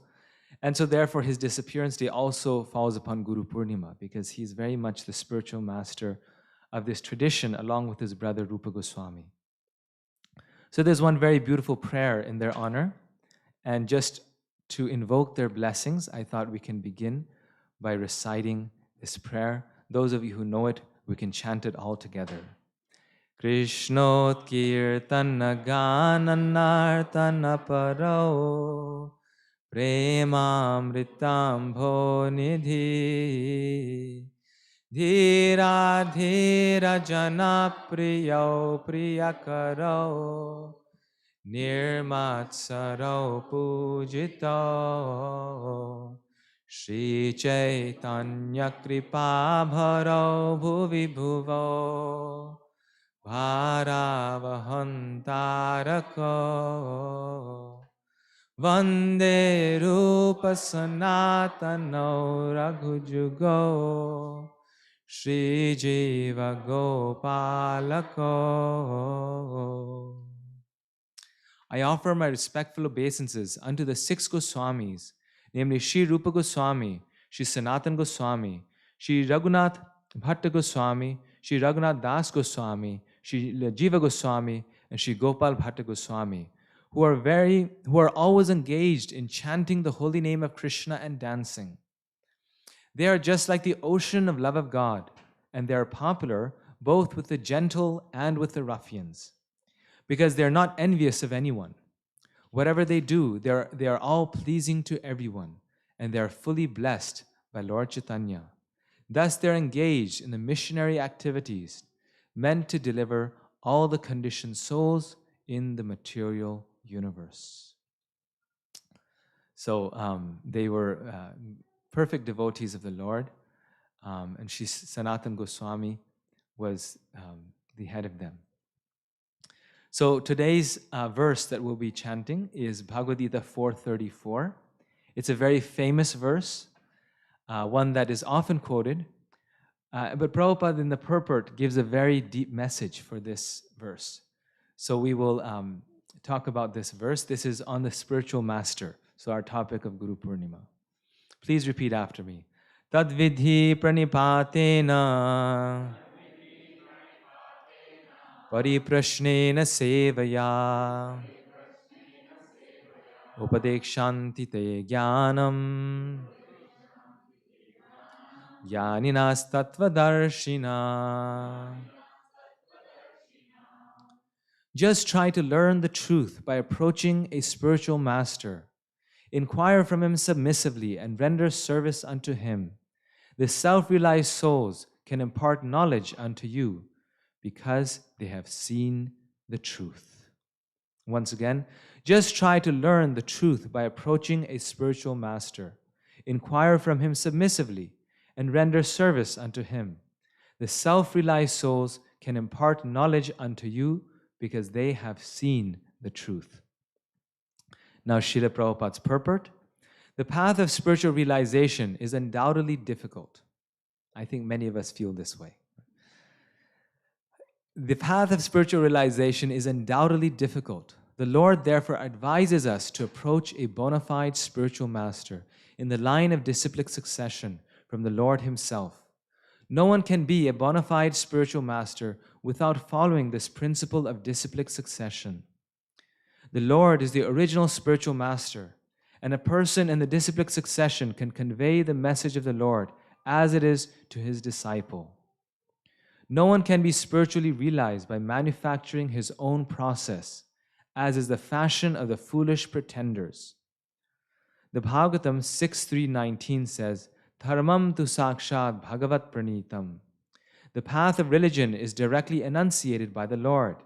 G: And so therefore, his disappearance day also falls upon Guru Purnima, because he's very much the spiritual master of this tradition, along with his brother Rupa Goswami. So there's one very beautiful prayer in their honor. And just to invoke their blessings, I thought we can begin by reciting this prayer. Those of you who know it, we can chant it all together. Krishnot kirtana gananartana paro premamritam nidhi dhira dhira jana priyo priyakaro nirmatsaro pujito Shri Chaitanya Kripa Bharo Bhuvi Bhuvo Bharavahantarako Vande Rupa Sanatano Raghujugo Shri Jiva Gopalako. I offer my respectful obeisances unto the 6 Goswamis, namely Shri Rupa Goswami, Shri Sanatan Goswami, Shri Raghunath Bhatta Goswami, Shri Raghunath Das Goswami, Shri Jiva Goswami, and Shri Gopal Bhatta Goswami, who are always engaged in chanting the holy name of Krishna and dancing. They are just like the ocean of love of God, and they are popular both with the gentle and with the ruffians, because they are not envious of anyone. Whatever they do, they are all pleasing to everyone, and they are fully blessed by Lord Chaitanya. Thus, they are engaged in the missionary activities meant to deliver all the conditioned souls in the material universe. So they were perfect devotees of the Lord, and Shri Sanatan Goswami was the head of them. So today's verse that we'll be chanting is Bhagavad Gita 4:34. It's a very famous verse, one that is often quoted, but Prabhupada in the purport gives a very deep message for this verse. So we will talk about this verse. This is on the spiritual master, so our topic of Guru Purnima. Please repeat after me. Tad vidhi pranipatena Pariprashnena sevaya Upadekshanti te jnanam Jnaninas tattvadarshina Just try to learn the truth by approaching a spiritual master. Inquire from him submissively and render service unto him. The self-realized souls can impart knowledge unto you because they have seen the truth. Once again, just try to learn the truth by approaching a spiritual master. Inquire from him submissively and render service unto him. The self-realized souls can impart knowledge unto you because they have seen the truth. Now, Srila Prabhupada's purport. The path of spiritual realization is undoubtedly difficult. I think many of us feel this way. The path of spiritual realization is undoubtedly difficult. The Lord therefore advises us to approach a bona fide spiritual master in the line of disciplic succession from the Lord himself. No one can be a bona fide spiritual master without following this principle of disciplic succession. The Lord is the original spiritual master, and a person in the disciplic succession can convey the message of the Lord as it is to his disciple. No one can be spiritually realized by manufacturing his own process, as is the fashion of the foolish pretenders. The Bhagavatam 6.3.19 says, Dharmam tu sakshat bhagavat pranitam. The path of religion is directly enunciated by the Lord.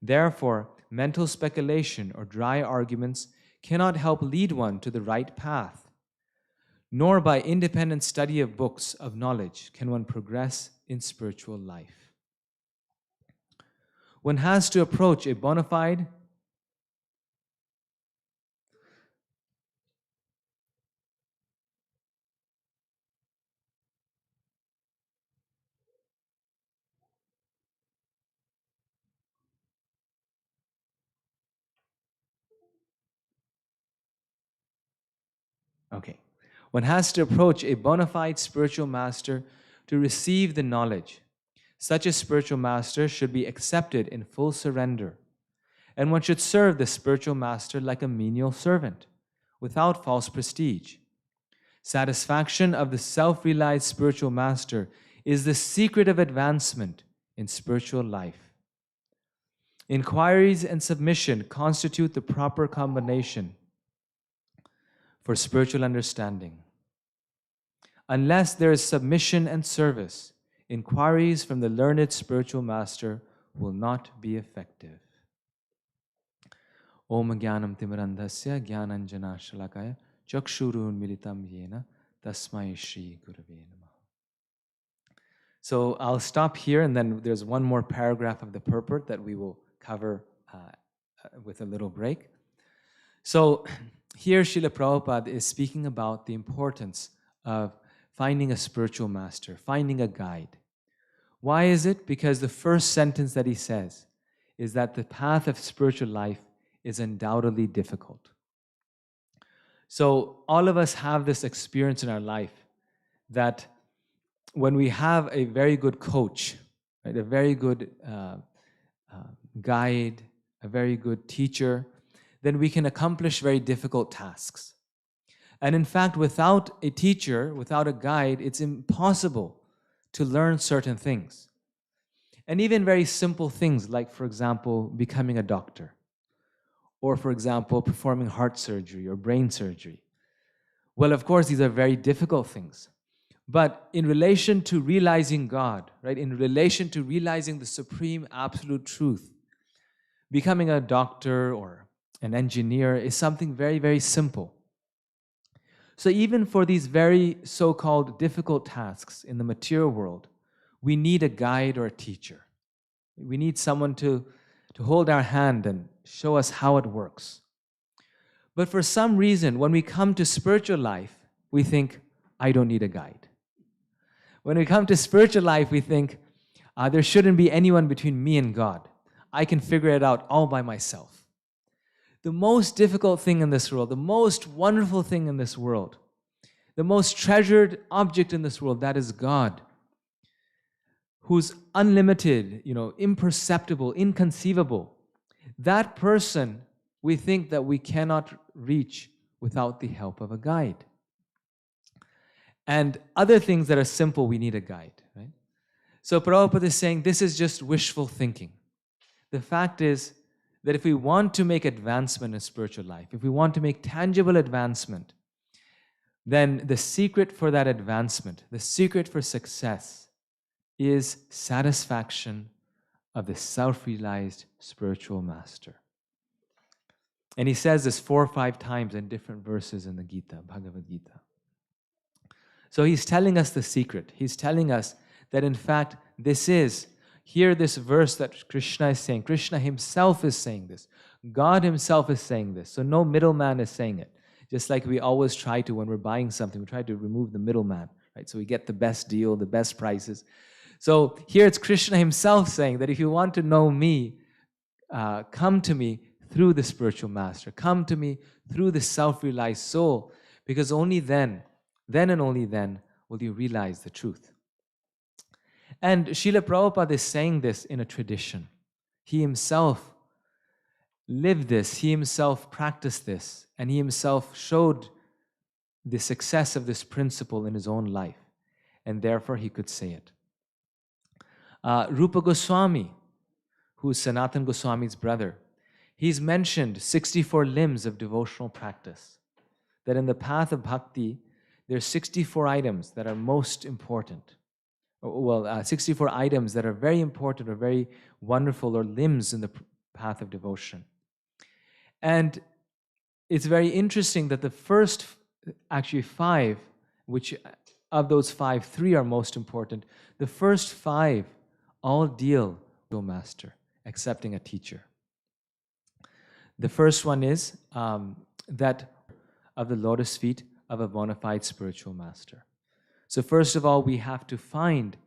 G: Therefore, mental speculation or dry arguments cannot help lead one to the right path. Nor by independent study of books of knowledge can one progress in spiritual life. One has to approach a bona fide One has to approach a bona fide spiritual master to receive the knowledge. Such a spiritual master should be accepted in full surrender, and one should serve the spiritual master like a menial servant, without false prestige. Satisfaction of the self-realized spiritual master is the secret of advancement in spiritual life. Inquiries and submission constitute the proper combination for spiritual understanding. Unless there is submission and service, inquiries from the learned spiritual master will not be effective. Om Jnanam Timirandhasya Jnananjana Shalakaya Chakshurun Militam Yena Tasmai Shri Gurave Namaha. So I'll stop here, and then there's one more paragraph of the purport that we will cover with a little break. So here Srila Prabhupada is speaking about the importance of finding a spiritual master, finding a guide. Why is it? Because the first sentence that he says is that the path of spiritual life is undoubtedly difficult. So all of us have this experience in our life that when we have a very good coach, right, a very good guide, a very good teacher, then we can accomplish very difficult tasks. And in fact, without a teacher, without a guide, it's impossible to learn certain things. And even very simple things like, for example, becoming a doctor, or for example, performing heart surgery or brain surgery. Well, of course, these are very difficult things. But in relation to realizing God, right, in relation to realizing the supreme absolute truth, becoming a doctor or an engineer is something very, very simple. So even for these very so-called difficult tasks in the material world, we need a guide or a teacher. We need someone to hold our hand and show us how it works. But for some reason, when we come to spiritual life, we think, I don't need a guide. When we come to spiritual life, we think, there shouldn't be anyone between me and God. I can figure it out all by myself. The most difficult thing in this world, the most wonderful thing in this world, the most treasured object in this world, that is God, who's unlimited, imperceptible, inconceivable. That person, we think that we cannot reach without the help of a guide. And other things that are simple, we need a guide, right? So Prabhupada is saying this is just wishful thinking. the fact is that if we want to make advancement in spiritual life, if we want to make tangible advancement, then the secret for that advancement, the secret for success, is satisfaction of the self-realized spiritual master. And he says this 4 or 5 times in different verses in the Gita, Bhagavad Gita. So he's telling us the secret. He's telling us that in fact this is, hear this verse that Krishna is saying. Krishna himself is saying this. God himself is saying this. So no middleman is saying it. Just like we always try to, when we're buying something, we try to remove the middleman, right? So we get the best deal, the best prices. So here it's Krishna himself saying that if you want to know me, come to me through the spiritual master. Come to me through the self-realized soul, because only then and only then will you realize the truth. And Srila Prabhupada is saying this in a tradition. He himself lived this, he himself practiced this, and he himself showed the success of this principle in his own life, and therefore he could say it. Rupa Goswami, who is Sanatana Goswami's brother, he's mentioned 64 limbs of devotional practice. That in the path of bhakti, there are 64 items that are most important. 64 items that are very important or very wonderful, or limbs in the path of devotion. And it's very interesting that the first, actually 5, which of those 5, 3 are most important. The first 5 all deal with a master, accepting a teacher. The first one is that of the lotus feet of a bona fide spiritual master. So first of all, we have to find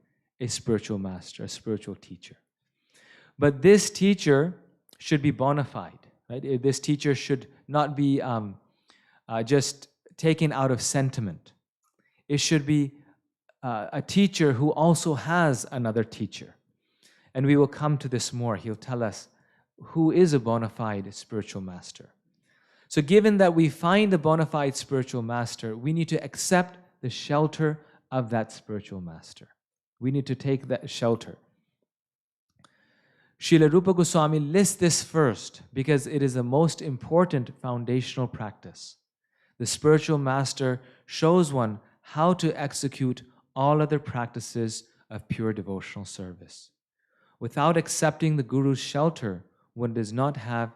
G: a spiritual master, a spiritual teacher. But this teacher should be bona fide, right? This teacher should not be just taken out of sentiment. It should be a teacher who also has another teacher. And we will come to this more. He'll tell us who is a bona fide spiritual master. So given that we find the bona fide spiritual master, we need to accept the shelter of that spiritual master. We need to take that shelter. Srila Rupa Goswami lists this first because it is the most important foundational practice. The spiritual master shows one how to execute all other practices of pure devotional service. Without accepting the Guru's shelter, one does not have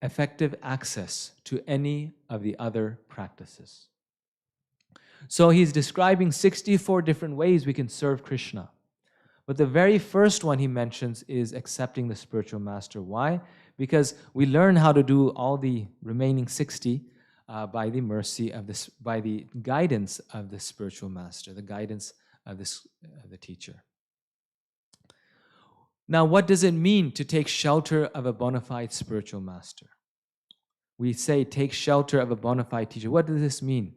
G: effective access to any of the other practices. So he's describing 64 different ways we can serve Krishna. But the very first one he mentions is accepting the spiritual master. Why? Because we learn how to do all the remaining 60 by the mercy of this, by the guidance of the spiritual master, the guidance of the teacher. Now, what does it mean to take shelter of a bona fide spiritual master? We say take shelter of a bona fide teacher. What does this mean?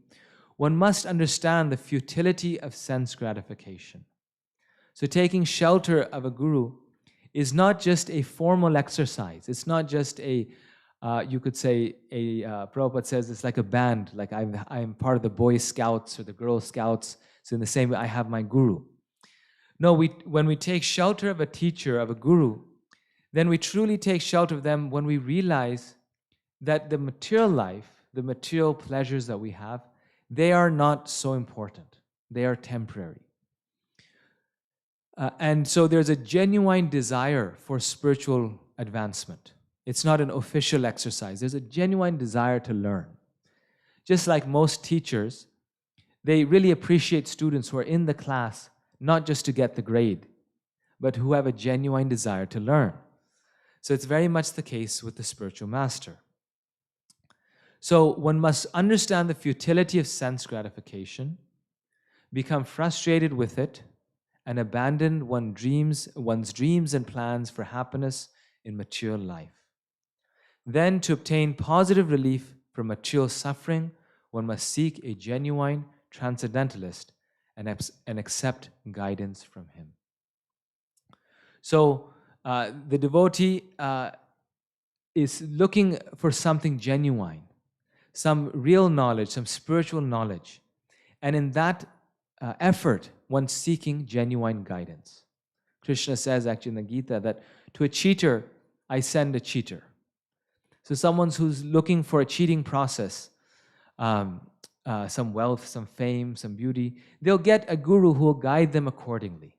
G: One must understand the futility of sense gratification. So taking shelter of a guru is not just a formal exercise. It's not just a, you could say, Prabhupada says it's like a band, like I'm part of the Boy Scouts or the Girl Scouts, so in the same way I have my guru. No, when we take shelter of a teacher, of a guru, then we truly take shelter of them when we realize that the material life, the material pleasures that we have, they are not so important. They are temporary. And so there's a genuine desire for spiritual advancement. It's not an official exercise. There's a genuine desire to learn. Just like most teachers, they really appreciate students who are in the class not just to get the grade, but who have a genuine desire to learn. So it's very much the case with the spiritual master. So one must understand the futility of sense gratification, become frustrated with it, and abandon one's dreams and plans for happiness in material life. Then, to obtain positive relief from material suffering, one must seek a genuine transcendentalist and accept guidance from him. So, the devotee is looking for something genuine, some real knowledge, some spiritual knowledge. And in that effort, one's seeking genuine guidance. Krishna says actually in the Gita that To a cheater, I send a cheater. So someone who's looking for a cheating process, some wealth, some fame, some beauty, they'll get a guru who will guide them accordingly.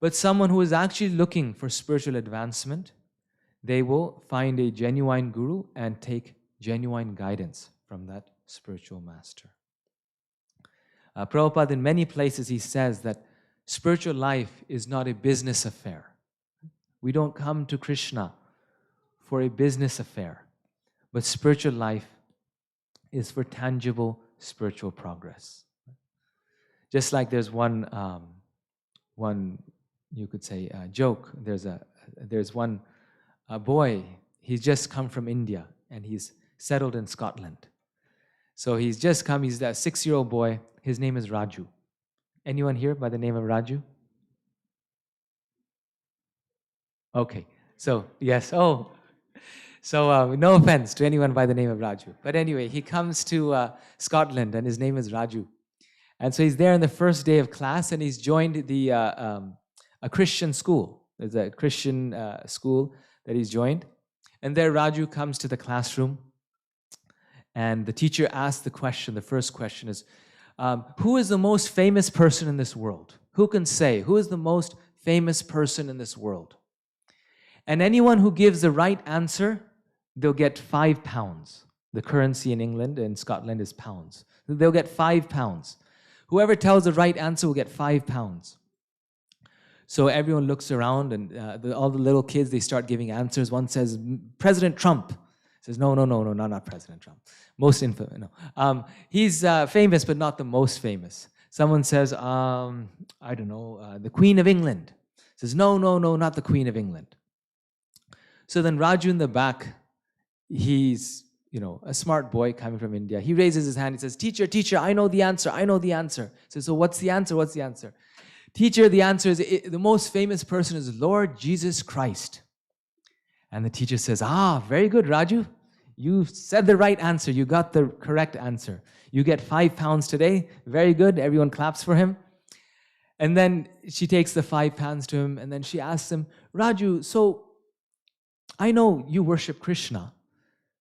G: But someone who is actually looking for spiritual advancement, they will find a genuine guru and take genuine guidance from that spiritual master. Prabhupada, in many places, he says that spiritual life is not a business affair. We don't come to Krishna for a business affair, but spiritual life is for tangible spiritual progress. Just like there's one you could say joke. There's one boy. He's just come from India and he's settled in Scotland. So he's just come. He's a 6-year-old boy. His name is Raju. Anyone here by the name of Raju? Okay. So yes. Oh. So no offense to anyone by the name of Raju. But anyway, he comes to Scotland and his name is Raju. And so he's there on the first day of class and he's joined a Christian school. There's a Christian school that he's joined. And there Raju comes to the classroom and the teacher asks the question, the first question is, who is the most famous person in this world? Who can say, who is the most famous person in this world? And anyone who gives the right answer, they'll get £5. The currency in England and Scotland is pounds. They'll get £5. Whoever tells the right answer will get £5. So everyone looks around and all the little kids, they start giving answers. One says, President Trump. Says, no, not President Trump. Most infamous, no. He's famous, but not the most famous. Someone says, I don't know, the Queen of England. Says, no, not the Queen of England. So then Raju in the back, he's, a smart boy coming from India. He raises his hand. He says, teacher, I know the answer. Says, so what's the answer? Teacher, the answer is, the most famous person is Lord Jesus Christ. And the teacher says, very good, Raju. You said the right answer. You got the correct answer. You get £5 today. Very good. Everyone claps for him. And then she takes the £5 to him and then she asks him, Raju, so I know you worship Krishna.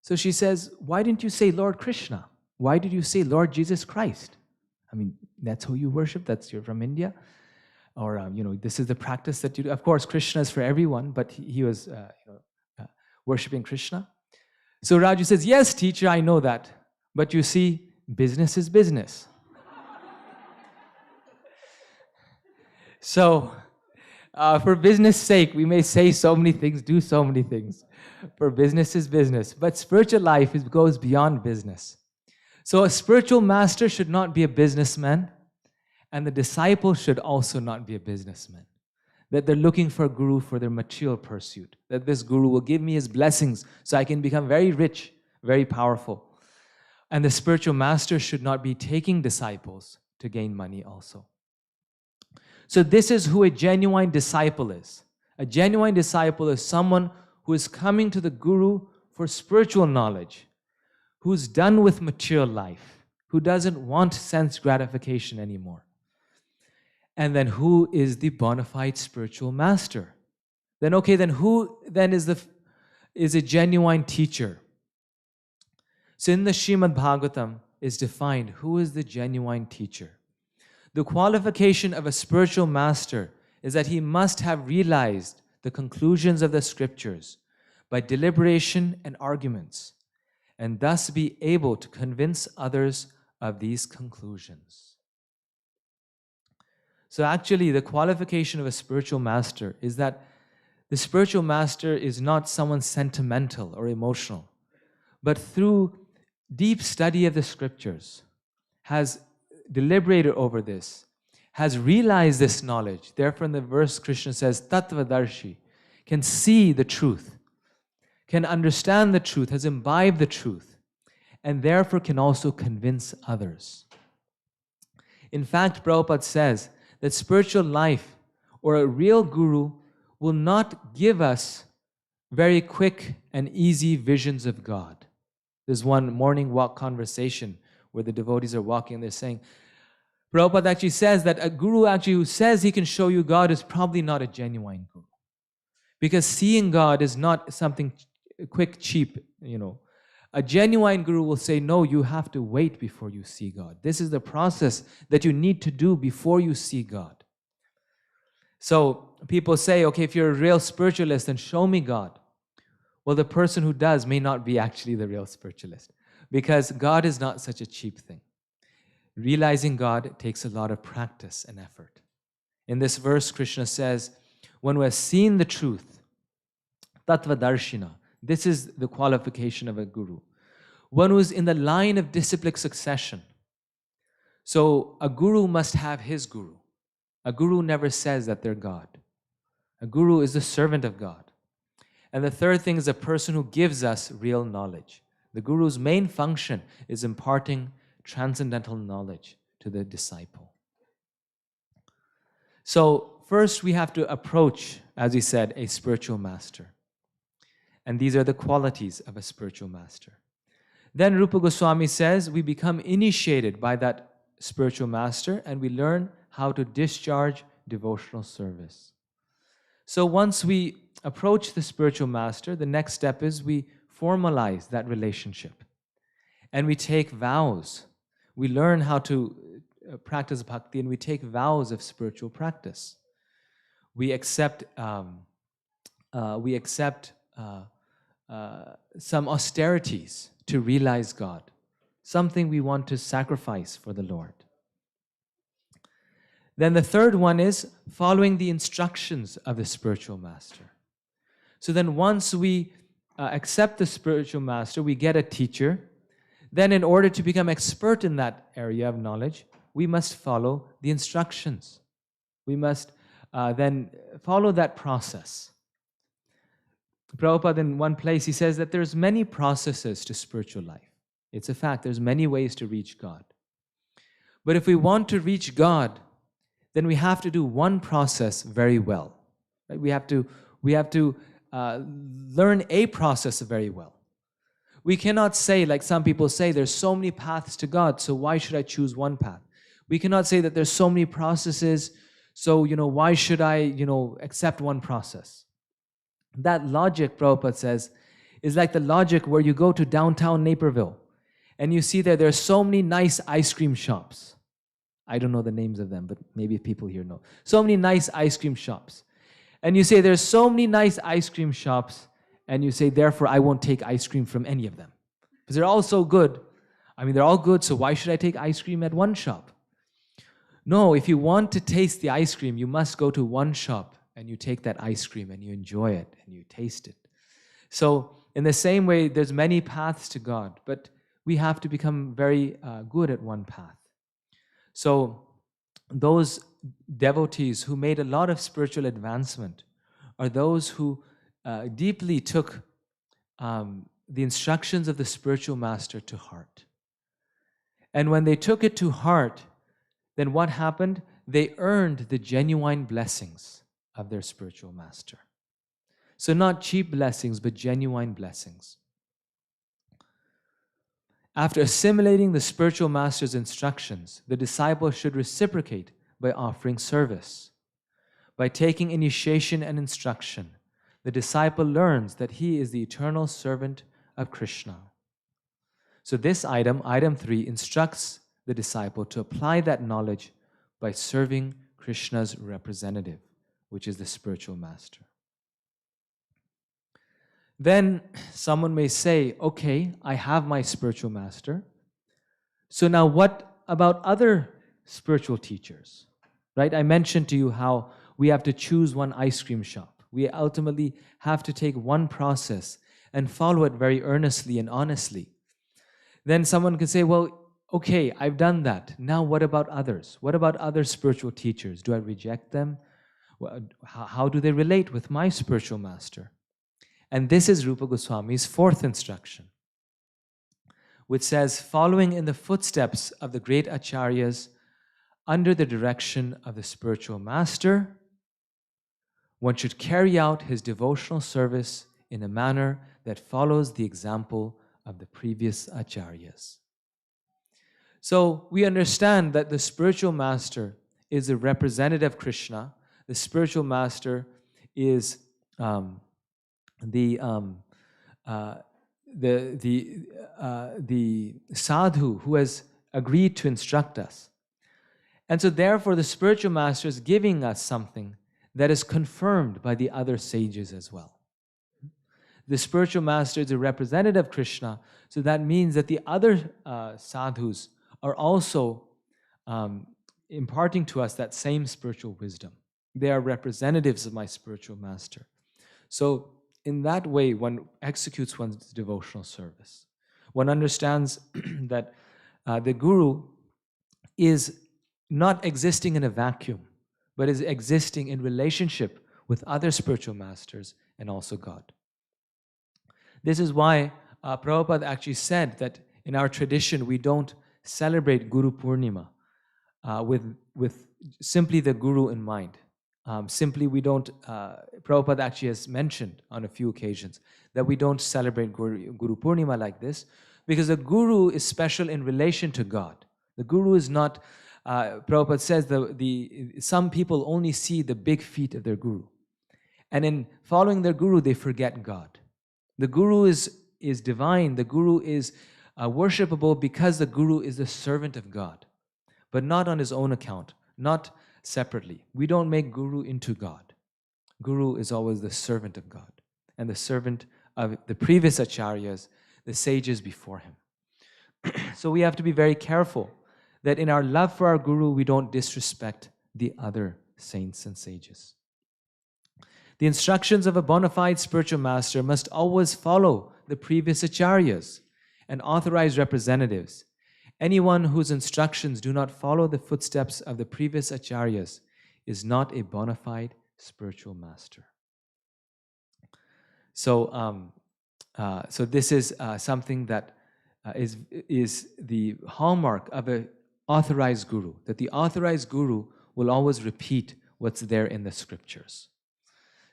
G: So she says, why didn't you say Lord Krishna? Why did you say Lord Jesus Christ? I mean, that's who you worship. You're from India. Or, this is the practice that you do. Of course, Krishna is for everyone, but he was worshiping Krishna. So Raju says, yes, teacher, I know that. But you see, business is business. So, for business sake, we may say so many things, do so many things. For business is business. But spiritual life goes beyond business. So a spiritual master should not be a businessman, and the disciple should also not be a businessman. That they're looking for a guru for their material pursuit. That this guru will give me his blessings so I can become very rich, very powerful. And the spiritual master should not be taking disciples to gain money also. So this is who a genuine disciple is. A genuine disciple is someone who is coming to the guru for spiritual knowledge, who's done with material life, who doesn't want sense gratification anymore. And then who is the bona fide spiritual master? Then who then is a genuine teacher? So in the Srimad Bhagavatam is defined who is the genuine teacher. The qualification of a spiritual master is that he must have realized the conclusions of the scriptures by deliberation and arguments, and thus be able to convince others of these conclusions. So actually, the qualification of a spiritual master is that the spiritual master is not someone sentimental or emotional, but through deep study of the scriptures, has deliberated over this, has realized this knowledge. Therefore, in the verse, Krishna says, Tattvadarshi, can see the truth, can understand the truth, has imbibed the truth, and therefore can also convince others. In fact, Prabhupada says that spiritual life or a real guru will not give us very quick and easy visions of God. There's one morning walk conversation where the devotees are walking and they're saying, Prabhupada actually says that a guru who says he can show you God is probably not a genuine guru. Because seeing God is not something quick, cheap, A genuine guru will say, no, you have to wait before you see God. This is the process that you need to do before you see God. So people say, okay, if you're a real spiritualist, then show me God. Well, the person who does may not be actually the real spiritualist, because God is not such a cheap thing. Realizing God takes a lot of practice and effort. In this verse, Krishna says, one who has seen the truth, tattva darshina, this is the qualification of a guru. One who is in the line of disciplic succession. So a guru must have his guru. A guru never says that they're God. A guru is the servant of God. And the third thing is a person who gives us real knowledge. The guru's main function is imparting transcendental knowledge to the disciple. So first we have to approach, as we said, a spiritual master. And these are the qualities of a spiritual master. Then Rupa Goswami says we become initiated by that spiritual master and we learn how to discharge devotional service. So once we approach the spiritual master, the next step is we formalize that relationship. And we take vows. We learn how to practice bhakti and we take vows of spiritual practice. We accept some austerities to realize God, something we want to sacrifice for the Lord. Then the third one is following the instructions of the spiritual master. So then once we accept the spiritual master, we get a teacher. Then in order to become expert in that area of knowledge, we must follow the instructions. We must then follow that process. Prabhupada, in one place, he says that there's many processes to spiritual life. It's a fact, there's many ways to reach God. But if we want to reach God, then we have to do one process very well. Right? We have to learn a process very well. We cannot say, like some people say, there's so many paths to God, so why should I choose one path? We cannot say that there's so many processes, so why should I accept one process? That logic, Prabhupada says, is like the logic where you go to downtown Naperville and you see there are so many nice ice cream shops. I don't know the names of them, but maybe people here know. So many nice ice cream shops. And you say there's so many nice ice cream shops, and you say, therefore, I won't take ice cream from any of them. Because they're all so good. They're all good, so why should I take ice cream at one shop? No, if you want to taste the ice cream, you must go to one shop and you take that ice cream and you enjoy it and you taste it. So in the same way, there's many paths to God, but we have to become very good at one path. So those devotees who made a lot of spiritual advancement are those who deeply took the instructions of the spiritual master to heart. And when they took it to heart, then what happened? They earned the genuine blessings of their spiritual master. So not cheap blessings, but genuine blessings. After assimilating the spiritual master's instructions, the disciple should reciprocate by offering service. By taking initiation and instruction, the disciple learns that he is the eternal servant of Krishna. So this item 3, instructs the disciple to apply that knowledge by serving Krishna's representative, which is the spiritual master. Then someone may say, okay, I have my spiritual master. So now what about other spiritual teachers? Right? I mentioned to you how we have to choose one ice cream shop. We ultimately have to take one process and follow it very earnestly and honestly. Then someone could say, well, okay, I've done that. Now what about others? What about other spiritual teachers? Do I reject them? How do they relate with my spiritual master? And this is Rupa Goswami's fourth instruction, which says, following in the footsteps of the great acharyas under the direction of the spiritual master, one should carry out his devotional service in a manner that follows the example of the previous acharyas. So we understand that the spiritual master is a representative of Krishna. The spiritual master is the sadhu who has agreed to instruct us. And so therefore the spiritual master is giving us something that is confirmed by the other sages as well. The spiritual master is a representative of Krishna, so that means that the other sadhus are also imparting to us that same spiritual wisdom. They are representatives of my spiritual master. So in that way, one executes one's devotional service. One understands that the guru is not existing in a vacuum, but is existing in relationship with other spiritual masters and also God. This is why Prabhupada actually said that in our tradition we don't celebrate Guru Purnima with simply the Guru in mind. Simply we don't, Prabhupada actually has mentioned on a few occasions that we don't celebrate Guru Purnima like this because the Guru is special in relation to God. The Guru is not, Prabhupada says some people only see the big feet of their Guru. And in following their Guru, they forget God. The Guru is divine, the Guru is worshipable because the Guru is the servant of God, but not on his own account, not separately. We don't make Guru into God. Guru is always the servant of God and the servant of the previous acharyas, the sages before him. So we have to be very careful that in our love for our Guru, we don't disrespect the other saints and sages. The instructions of a bona fide spiritual master must always follow the previous acharyas and authorized representatives. Anyone whose instructions do not follow the footsteps of the previous acharyas is not a bona fide spiritual master. So, so this is something that is the hallmark of an authorized guru, that the authorized guru will always repeat what's there in the scriptures.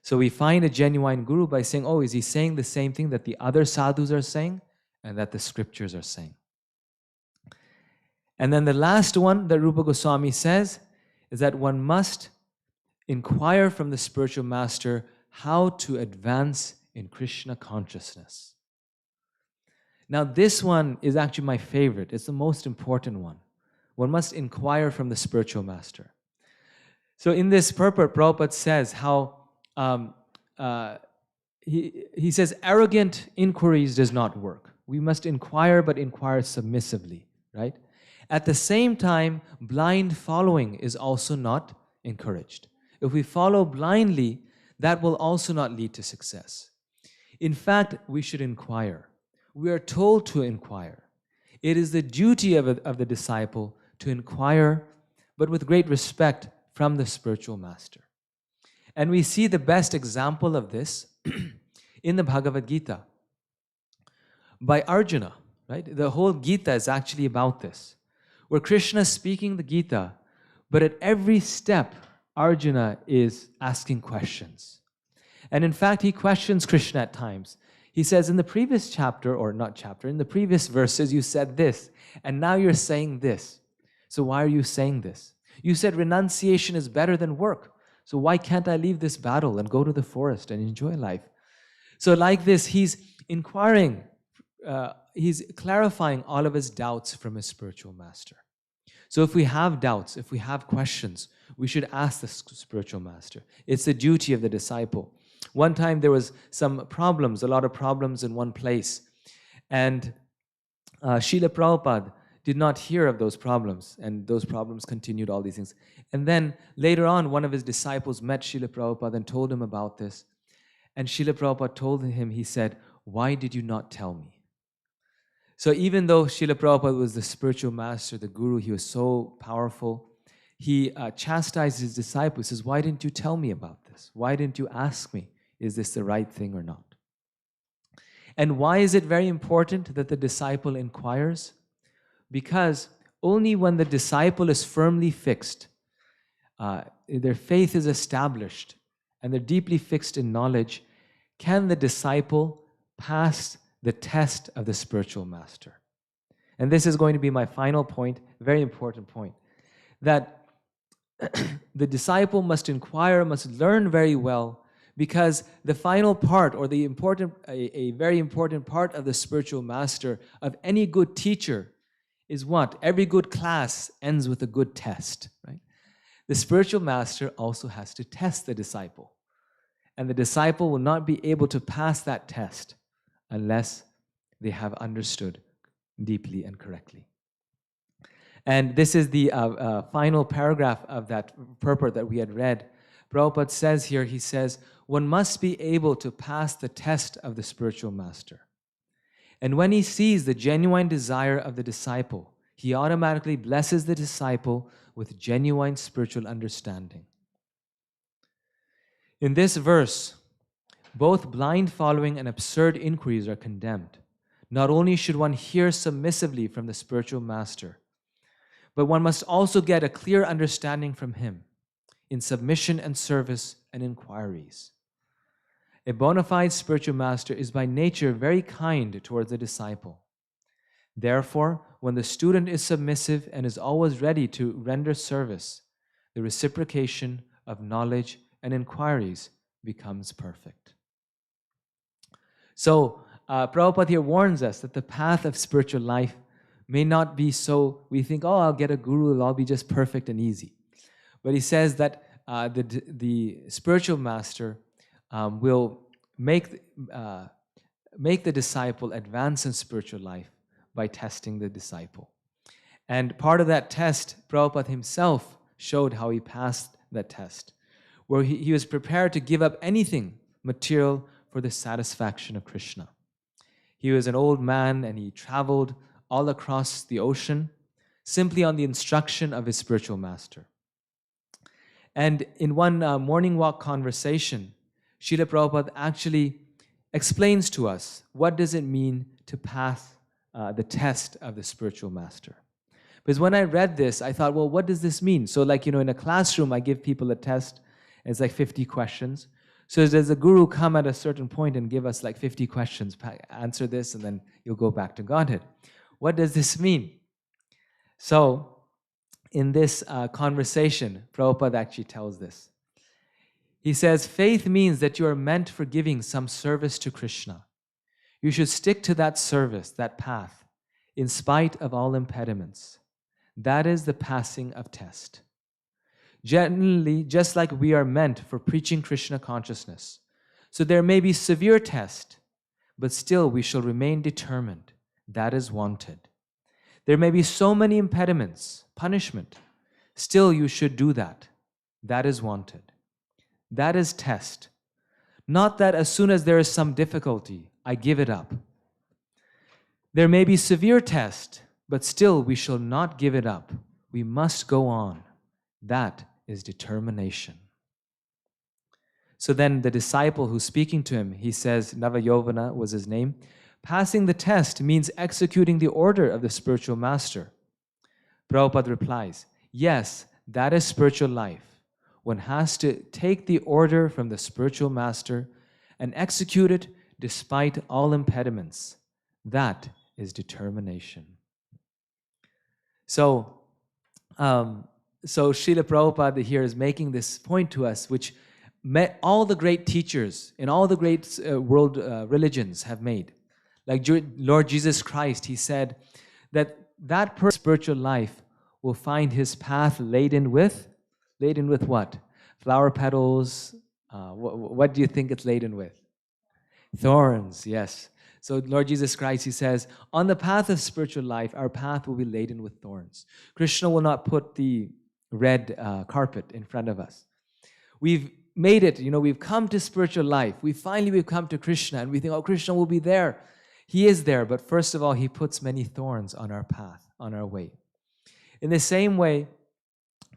G: So we find a genuine guru by saying, oh, is he saying the same thing that the other sadhus are saying and that the scriptures are saying? And then the last one that Rupa Goswami says is that one must inquire from the spiritual master how to advance in Krishna consciousness. Now this one is actually my favorite. It's the most important one. One must inquire from the spiritual master. So in this purport, Prabhupada says how he says arrogant inquiries does not work. We must inquire, but inquire submissively, right? At the same time, blind following is also not encouraged. If we follow blindly, that will also not lead to success. In fact, we should inquire. We are told to inquire. It is the duty of the disciple to inquire, but with great respect from the spiritual master. And we see the best example of this in the Bhagavad Gita by Arjuna, right? The whole Gita is actually about this, where Krishna is speaking the Gita, but at every step, Arjuna is asking questions. And in fact, he questions Krishna at times. He says, in the previous chapter, or not chapter, in the previous verses, you said this, and now you're saying this. So why are you saying this? You said renunciation is better than work. So why can't I leave this battle and go to the forest and enjoy life? So like this, he's inquiring, he's clarifying all of his doubts from his spiritual master. So if we have doubts, if we have questions, we should ask the spiritual master. It's the duty of the disciple. One time there was some problems, a lot of problems in one place. And Srila Prabhupada did not hear of those problems, and those problems continued, all these things. And then later on, one of his disciples met Srila Prabhupada and told him about this. And Srila Prabhupada told him, he said, why did you not tell me? So even though Srila Prabhupada was the spiritual master, the guru, he was so powerful, he chastised his disciples. He says, why didn't you tell me about this? Why didn't you ask me, is this the right thing or not? And why is it very important that the disciple inquires? Because only when the disciple is firmly fixed, their faith is established, and they're deeply fixed in knowledge, can the disciple pass the test of the spiritual master. And this is going to be my final point, very important point, that the disciple must inquire, must learn very well, because the final part, or the important, a very important part of the spiritual master, of any good teacher, is what? Every good class ends with a good test, right? The spiritual master also has to test the disciple. And the disciple will not be able to pass that test unless they have understood deeply and correctly. And this is the final paragraph of that purport that we had read. Prabhupada says here, he says, one must be able to pass the test of the spiritual master. And when he sees the genuine desire of the disciple, he automatically blesses the disciple with genuine spiritual understanding. In this verse, both blind following and absurd inquiries are condemned. Not only should one hear submissively from the spiritual master, but one must also get a clear understanding from him in submission and service and inquiries. A bona fide spiritual master is by nature very kind towards the disciple. Therefore, when the student is submissive and is always ready to render service, the reciprocation of knowledge and inquiries becomes perfect. So, Prabhupada here warns us that the path of spiritual life may not be so, we think, oh, I'll get a guru, it'll all be just perfect and easy. But he says that the spiritual master will make the disciple advance in spiritual life by testing the disciple. And part of that test, Prabhupada himself showed how he passed that test, where he was prepared to give up anything material for the satisfaction of Krishna. He was an old man and he traveled all across the ocean simply on the instruction of his spiritual master. And in one morning walk conversation, Srila Prabhupada actually explains to us what does it mean to pass the test of the spiritual master. Because when I read this, I thought, well, what does this mean? So like, in a classroom, I give people a test, and it's like 50 questions. So does the guru come at a certain point and give us like 50 questions, answer this, and then you'll go back to Godhead? What does this mean? So in this conversation, Prabhupada actually tells this. He says, faith means that you are meant for giving some service to Krishna. You should stick to that service, that path, in spite of all impediments. That is the passing of test. Generally, just like we are meant for preaching Krishna consciousness. So there may be severe test, but still we shall remain determined. That is wanted. There may be so many impediments, punishment. Still you should do that. That is wanted. That is test. Not that as soon as there is some difficulty, I give it up. There may be severe test, but still we shall not give it up. We must go on. That is determination. So then the disciple who's speaking to him, he says, Navayovana was his name, passing the test means executing the order of the spiritual master. Prabhupada replies, yes, that is spiritual life. One has to take the order from the spiritual master and execute it despite all impediments. That is determination. So Srila Prabhupada here is making this point to us, which all the great teachers in all the great world religions have made. Like Lord Jesus Christ, he said that person's spiritual life will find his path laden with what? Flower petals. What do you think it's laden with? Thorns, yes. So Lord Jesus Christ, he says, on the path of spiritual life, our path will be laden with thorns. Krishna will not put the red carpet in front of us. We've made it, we've come to spiritual life. We've come to Krishna, and we think, oh, Krishna will be there. He is there, but first of all, he puts many thorns on our path, on our way. In the same way,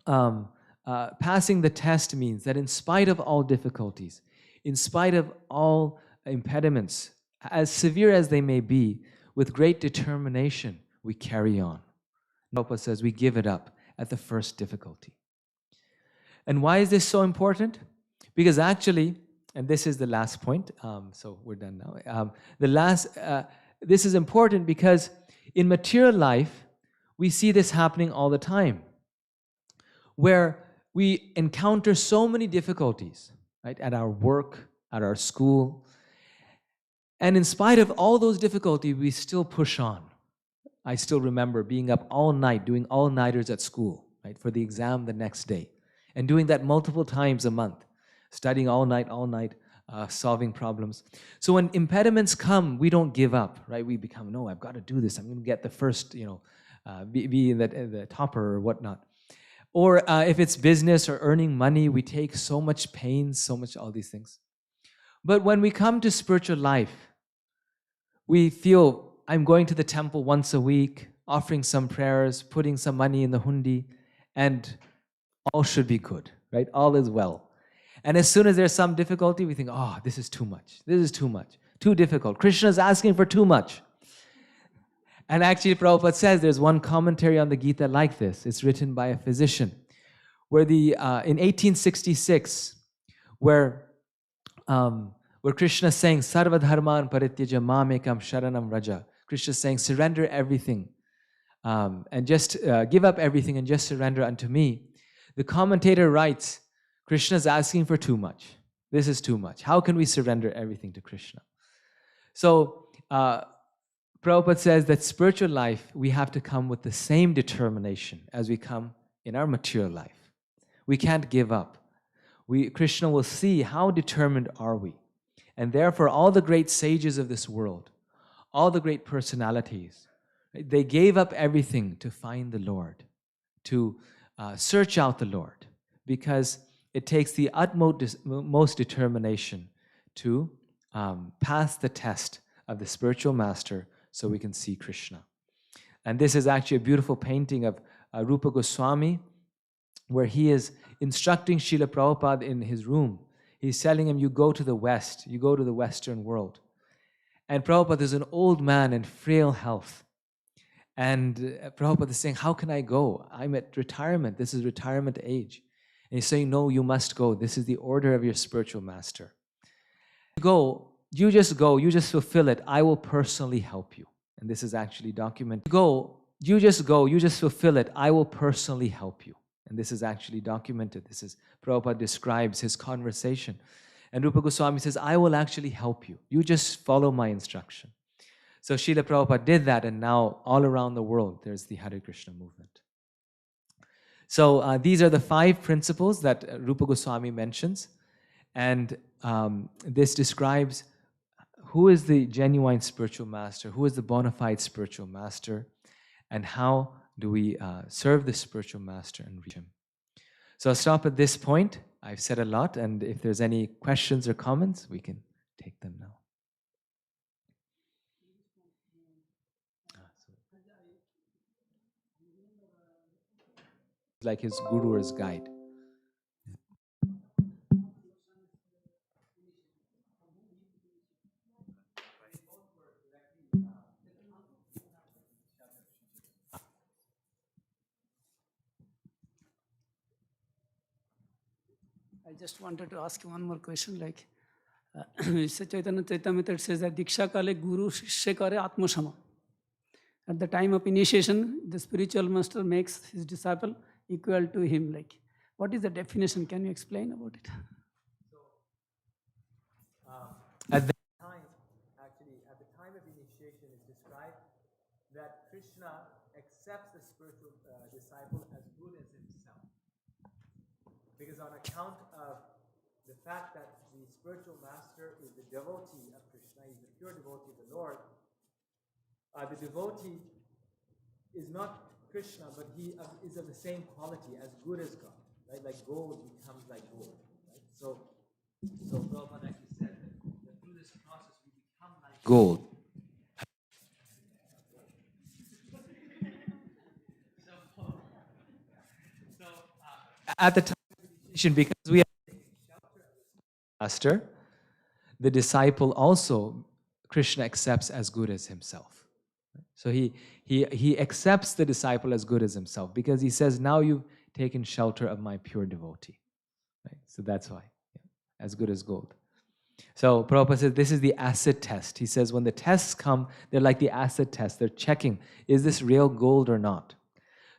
G: passing the test means that in spite of all difficulties, in spite of all impediments, as severe as they may be, with great determination, we carry on. Prabhupada says we give it up at the first difficulty. And why is this so important? Because actually, and this is the last point, so we're done now. This is important because in material life, we see this happening all the time, where we encounter so many difficulties. right? At our work, at our school. And in spite of all those difficulties, we still push on. I still remember being up all night, doing all-nighters at school, right, for the exam the next day, and doing that multiple times a month, studying all night, solving problems. So when impediments come, we don't give up, right? We become, no, I've got to do this. I'm going to get the first, be in the topper or whatnot. Or if it's business or earning money, we take so much pains, so much all these things. But when we come to spiritual life, we feel, I'm going to the temple once a week, offering some prayers, putting some money in the hundi, and all should be good, right? All is well. And as soon as there's some difficulty, we think, oh, this is too much. This is too much. Too difficult. Krishna is asking for too much. And actually, Prabhupada says there's one commentary on the Gita like this. It's written by a physician, where in 1866, where Krishna is saying, Sarva dharman parityaja mamekam sharanam raja. Krishna is saying, surrender everything and just give up everything and just surrender unto me. The commentator writes, Krishna is asking for too much. This is too much. How can we surrender everything to Krishna? So, Prabhupada says that spiritual life, we have to come with the same determination as we come in our material life. We can't give up. Krishna will see how determined are we. And therefore, all the great sages of this world, all the great personalities, they gave up everything to find the Lord, to search out the Lord, because it takes the utmost determination to pass the test of the spiritual master so we can see Krishna. And this is actually a beautiful painting of Rupa Goswami, where he is instructing Srila Prabhupada in his room. He's telling him, you go to the West, you go to the Western world. And Prabhupada is an old man in frail health. And Prabhupada is saying, how can I go? I'm at retirement. This is retirement age. And he's saying, no, you must go. This is the order of your spiritual master. You just fulfill it. I will personally help you. And this is actually documented. You just fulfill it. I will personally help you. And this is actually documented. This is, Prabhupada describes his conversation. And Rupa Goswami says, I will actually help you. You just follow my instruction. So Srila Prabhupada did that, and now all around the world, there's the Hare Krishna movement. So these are the 5 principles that Rupa Goswami mentions. And this describes who is the genuine spiritual master, who is the bona fide spiritual master, and how do we serve the spiritual master and reach him. So I'll stop at this point. I've said a lot, and if there's any questions or comments, we can take them now. Like his guru or his guide.
H: I just wanted to ask you one more question. Like, Chaitanya Charitamrita, it says that Diksha Kale Guru Shishya Kare Atmasama. At the time of initiation, the spiritual master makes his disciple equal to him. Like, what is the definition? Can you explain about it?
G: At the time of initiation, it's described that Krishna accepts the spiritual disciple as good as himself. Because on account of the fact that the spiritual master is the devotee of Krishna, he's the pure devotee of the Lord, the devotee is not Krishna, but he is of the same quality, as good as God, right? Like gold becomes like gold, right? So Prabhupada actually said that through this process we become like gold. At the time of initiation, because we are taking shelter of the master, the disciple also, Krishna accepts as good as himself. So he accepts the disciple as good as himself, because he says, now you've taken shelter of my pure devotee. Right? So that's why, as good as gold. So Prabhupada says this is the acid test. He says when the tests come, they're like the acid test. They're checking, is this real gold or not?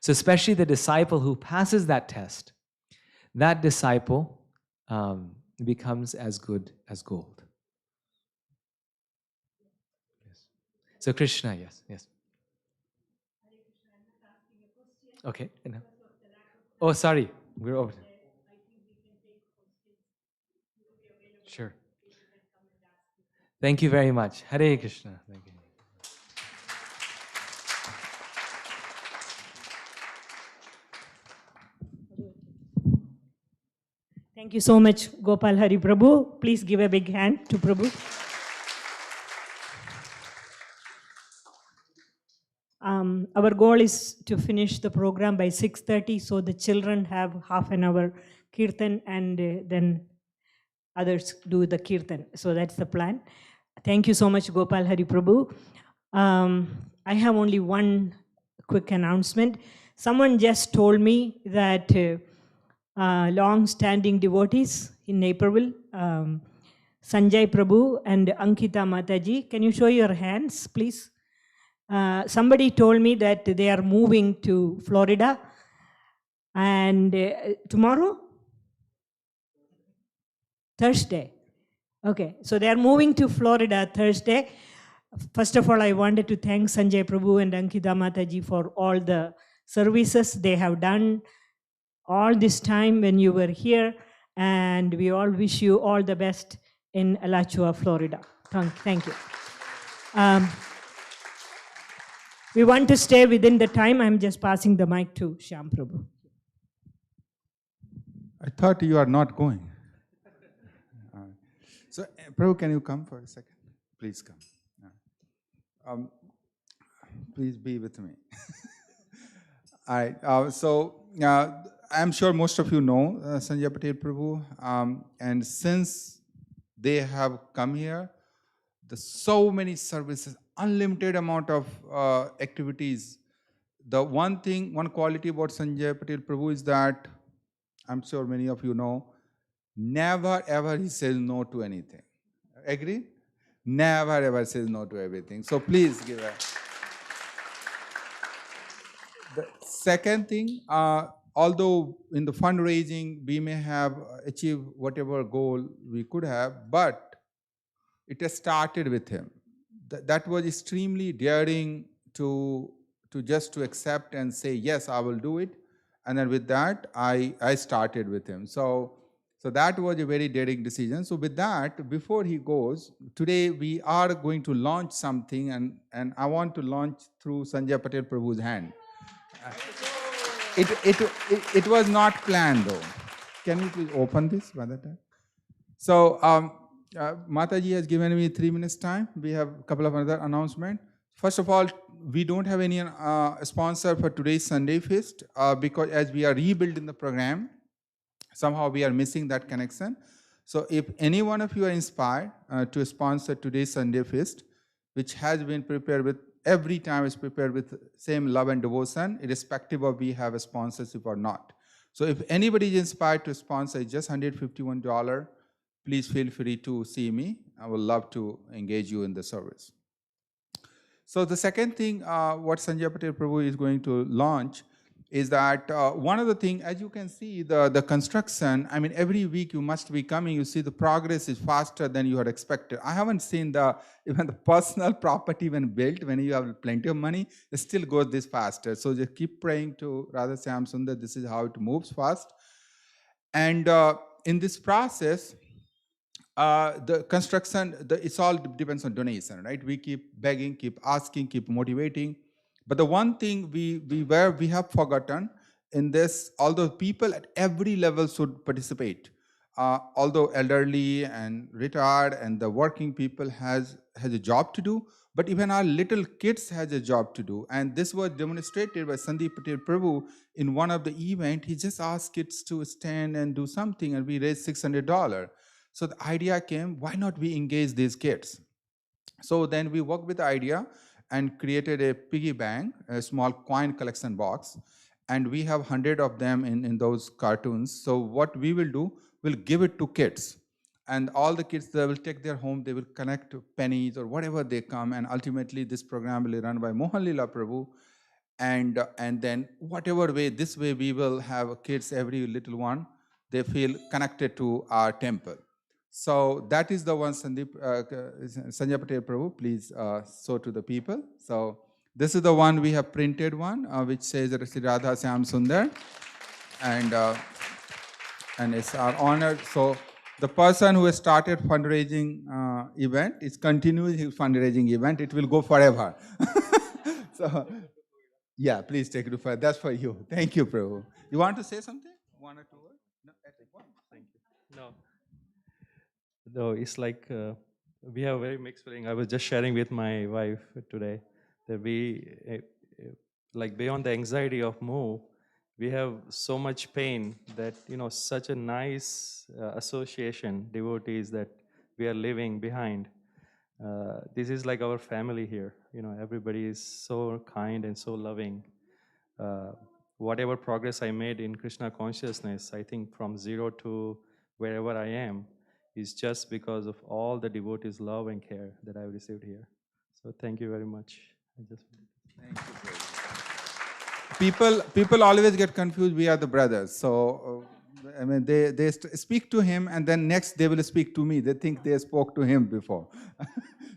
G: So especially the disciple who passes that test, that disciple becomes as good as gold. Yes. So Krishna, yes, yes. Okay. Oh, sorry. We're over. Sure. Thank you very much. Hare Krishna. Thank you.
F: Thank you so much, Gopal Hari Prabhu. Please give a big hand to Prabhu. Our goal is to finish the program by 6:30, so the children have half an hour kirtan, and then others do the kirtan. So that's the plan. Thank you so much, Gopal Hari Prabhu. I have only one quick announcement. Someone just told me that long-standing devotees in Naperville, Sanjay Prabhu and Ankita Mataji, can you show your hands, please? Somebody told me that they are moving to Florida, and tomorrow? Thursday. Okay, so they are moving to Florida Thursday. First of all, I wanted to thank Sanjay Prabhu and Ankita Mataji for all the services they have done all this time when you were here, and we all wish you all the best in Alachua, Florida. Thank you. We want to stay within the time. I'm just passing the mic to Shyam Prabhu.
I: I thought you are not going. So, Prabhu, can you come for a second? Please come. Please be with me. All right. I'm sure most of you know Sanjay Patel Prabhu. And since they have come here, there's so many services, unlimited amount of activities. The one quality about Sanjay Patel Prabhu is that, I'm sure many of you know, never ever he says no to anything. Agree? Never ever says no to everything. So please give a... The second thing, although in the fundraising we may have achieved whatever goal we could have, but it has started with him. That was extremely daring to accept and say, yes, I will do it. And then with that, I started with him. So that was a very daring decision. So with that, before he goes, today we are going to launch something, and I want to launch through Sanjay Patel Prabhu's hand. It was not planned though. Can you please open this by that time? So Mataji has given me 3 minutes time. We have a couple of other announcements. First of all, we don't have any sponsor for today's Sunday Feast because as we are rebuilding the program, somehow we are missing that connection. So if any one of you are inspired to sponsor today's Sunday Feast, which has been prepared with, every time is prepared with same love and devotion, irrespective of we have a sponsorship or not. So if anybody is inspired to sponsor, it's just $151. Please feel free to see me. I would love to engage you in the service. So the second thing, what Sanjay Patel Prabhu is going to launch is that one of the things, as you can see, the construction, I mean, every week you must be coming, you see the progress is faster than you had expected. I haven't seen even the personal property when built, when you have plenty of money, it still goes this faster. So just keep praying to Radha Syam Sundar, this is how it moves fast. And in this process, the construction, it's all depends on donation, right? We keep begging, keep asking, keep motivating. But the one thing we have forgotten in this, although people at every level should participate, although elderly and retired and the working people has a job to do, but even our little kids has a job to do. And this was demonstrated by Sandeep Patel Prabhu in one of the events. He just asked kids to stand and do something, and we raised $600. So the idea came, why not we engage these kids? So then we worked with the idea and created a piggy bank, a small coin collection box. And we have 100 of them in those cartoons. So what we will do, we'll give it to kids. And all the kids, they will take their home, they will connect pennies or whatever they come. And ultimately, this program will be run by Mohan Lila Prabhu. And then whatever way, this way we will have kids, every little one, they feel connected to our temple. So that is the one, Sandeep, Sanjay Patel Prabhu, please show to the people. So this is the one we have printed one, which says Sri Radha Syam Sundar. And it's our honor. So the person who has started fundraising event is continuing his fundraising event. It will go forever. So yeah, please take it further. That's for you. Thank you, Prabhu. You want to say something? One or two words? No, at one. Thank you.
J: No, it's like we have a very mixed feeling. I was just sharing with my wife today that like beyond the anxiety of move, we have so much pain that, such a nice association, devotees that we are leaving behind. This is like our family here. Everybody is so kind and so loving. Whatever progress I made in Krishna consciousness, I think from zero to wherever I am, is just because of all the devotees' love and care that I've received here. So thank you very much.
I: Thank you. People always get confused. We are the brothers. So I mean, they speak to him, and then next they will speak to me. They think they spoke to him before.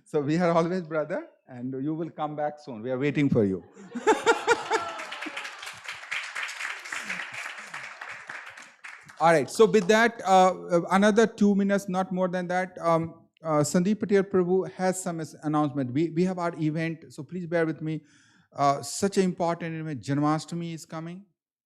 I: So we are always brother, and you will come back soon. We are waiting for you. All right. So with that, another 2 minutes, not more than that. Sandeep Patel Prabhu has some announcement. We have our event, so please bear with me. Such an important event, Janmashtami is coming,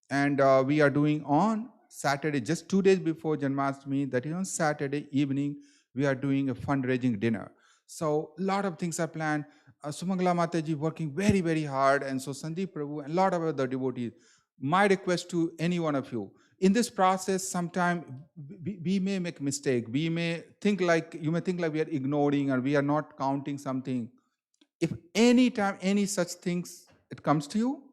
I: and we are doing on Saturday, just 2 days before Janmashtami, that is on Saturday evening, we are doing a fundraising dinner. So a lot of things are planned. Sumangala Mataji working very, very hard, and so Sandeep Prabhu and a lot of other devotees. My request to any one of you, in this process, sometimes we may make mistake. We may think like, you may think like we are ignoring or we are not counting something. If any time any such things it comes to you,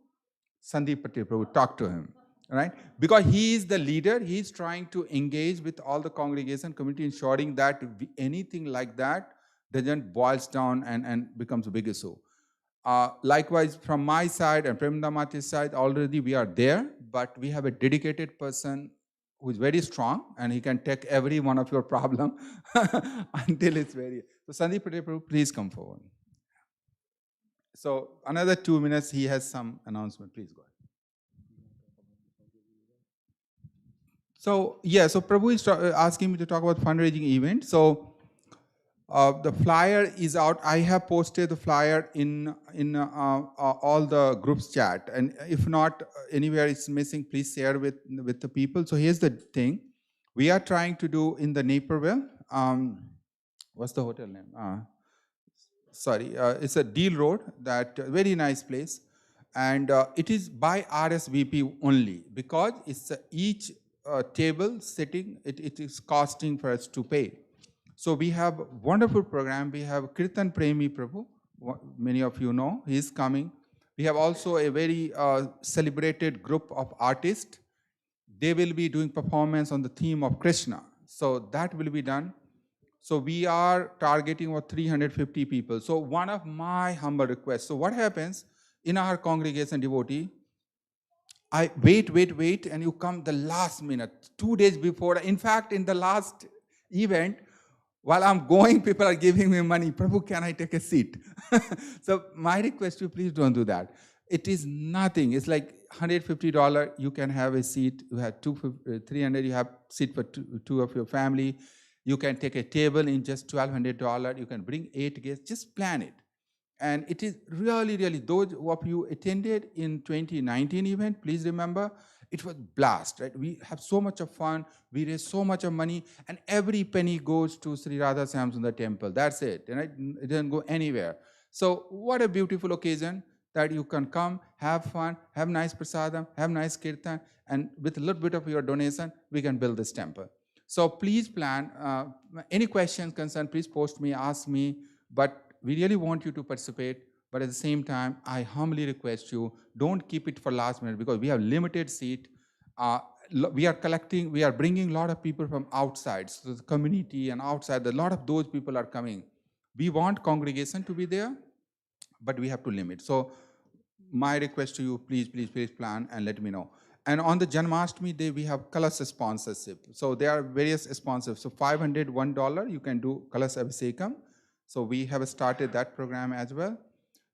I: Sandeep Patel Prabhu, talk to him, right? Because he is the leader. He is trying to engage with all the congregation community, ensuring that anything like that doesn't boils down and becomes a big issue. Likewise, from my side and Premda Mati's side, already we are there, but we have a dedicated person who is very strong, and he can take every one of your problem until it's very. So Sandeep Patel Prabhu, please come forward. So another 2 minutes, he has some announcement. Please go ahead. So yeah, so Prabhu is asking me to talk about fundraising event. So the flyer is out. I have posted the flyer in all the groups chat, and if not anywhere it's missing, please share with the people. So here's the thing: we are trying to do in the Naperville. What's the hotel name? It's a Deal Road. That very nice place, and it is by RSVP only, because it's each table sitting. It is costing for us to pay. So we have a wonderful program. We have Kirtan Premi Prabhu. Many of you know, he is coming. We have also a very celebrated group of artists. They will be doing performance on the theme of Krishna. So that will be done. So we are targeting about 350 people. So one of my humble requests. So what happens in our congregation devotee, I wait, and you come the last minute, 2 days before. In fact, in the last event, while I'm going, people are giving me money. Prabhu, can I take a seat? So my request to you, please don't do that. It is nothing. It's like $150. You can have a seat. You have 300. You have seat for two of your family. You can take a table in just $1,200. You can bring 8 guests. Just plan it. And it is really, really, those of you attended in 2019 event, please remember, it was blast, right? We have so much of fun. We raise so much of money, and every penny goes to Sri Radha Syam Sundar temple. That's it, right? It doesn't go anywhere. So what a beautiful occasion that you can come, have fun, have nice prasadam, have nice kirtan, and with a little bit of your donation, we can build this temple. So please plan. Any questions, concern, please post me, ask me. But we really want you to participate. But at the same time, I humbly request you, don't keep it for last minute, because we have limited seat. We are bringing a lot of people from outside, so the community and outside, a lot of those people are coming. We want congregation to be there, but we have to limit. So my request to you, please plan and let me know. And on the Janmashtami day, we have Kalas sponsorship. So there are various sponsors. So $501, you can do Kalas Abhisekam. So we have started that program as well.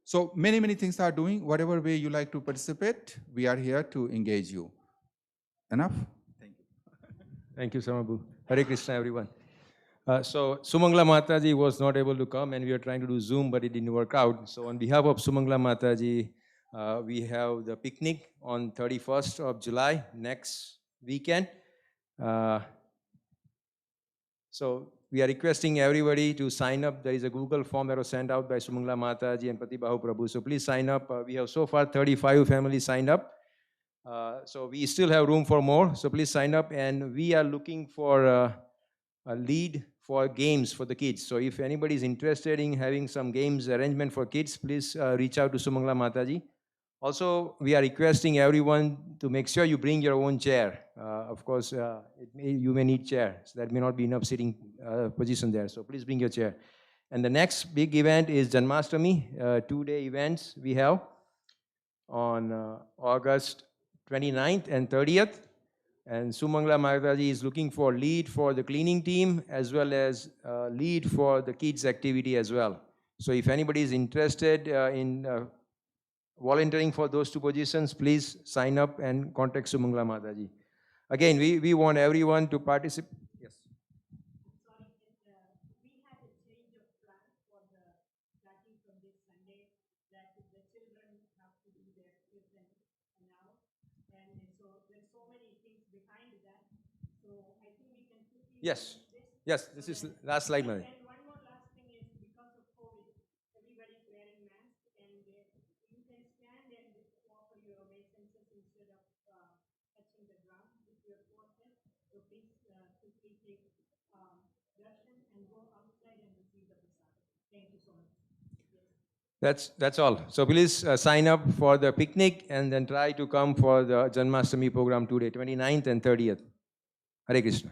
I: So many, many things are doing. Whatever way you like to participate, we are here to engage you. Enough? Thank you.
K: Thank you, Samabu. Hare Krishna, everyone. So Sumangla Mataji was not able to come, and we were trying to do Zoom, but it didn't work out. So on behalf of Sumangla Mataji, we have the picnic on 31st of July, next weekend. So we are requesting everybody to sign up. There is a Google form that was sent out by Sumangla Mataji and Pratibhahu Prabhu. So please sign up. We have so far 35 families signed up. So we still have room for more. So please sign up. And we are looking for a lead for games for the kids. So if anybody is interested in having some games arrangement for kids, please reach out to Sumangla Mataji. Also, we are requesting everyone to make sure you bring your own chair. Of course, you may need chair, so that may not be enough sitting position there. So please bring your chair. And the next big event is Janmashtami, 2-day events we have on August 29th and 30th. And Sumangla Mataji is looking for lead for the cleaning team as well as lead for the kids activity as well. So if anybody is interested in volunteering for those 2 positions, please sign up and contact Sumangla Mataji. Again, we want everyone to participate. Yes. Yes. Yes, this is last slide, Mary. That's all. So please sign up for the picnic and then try to come for the Janmashtami program today, 29th and 30th. Hare Krishna.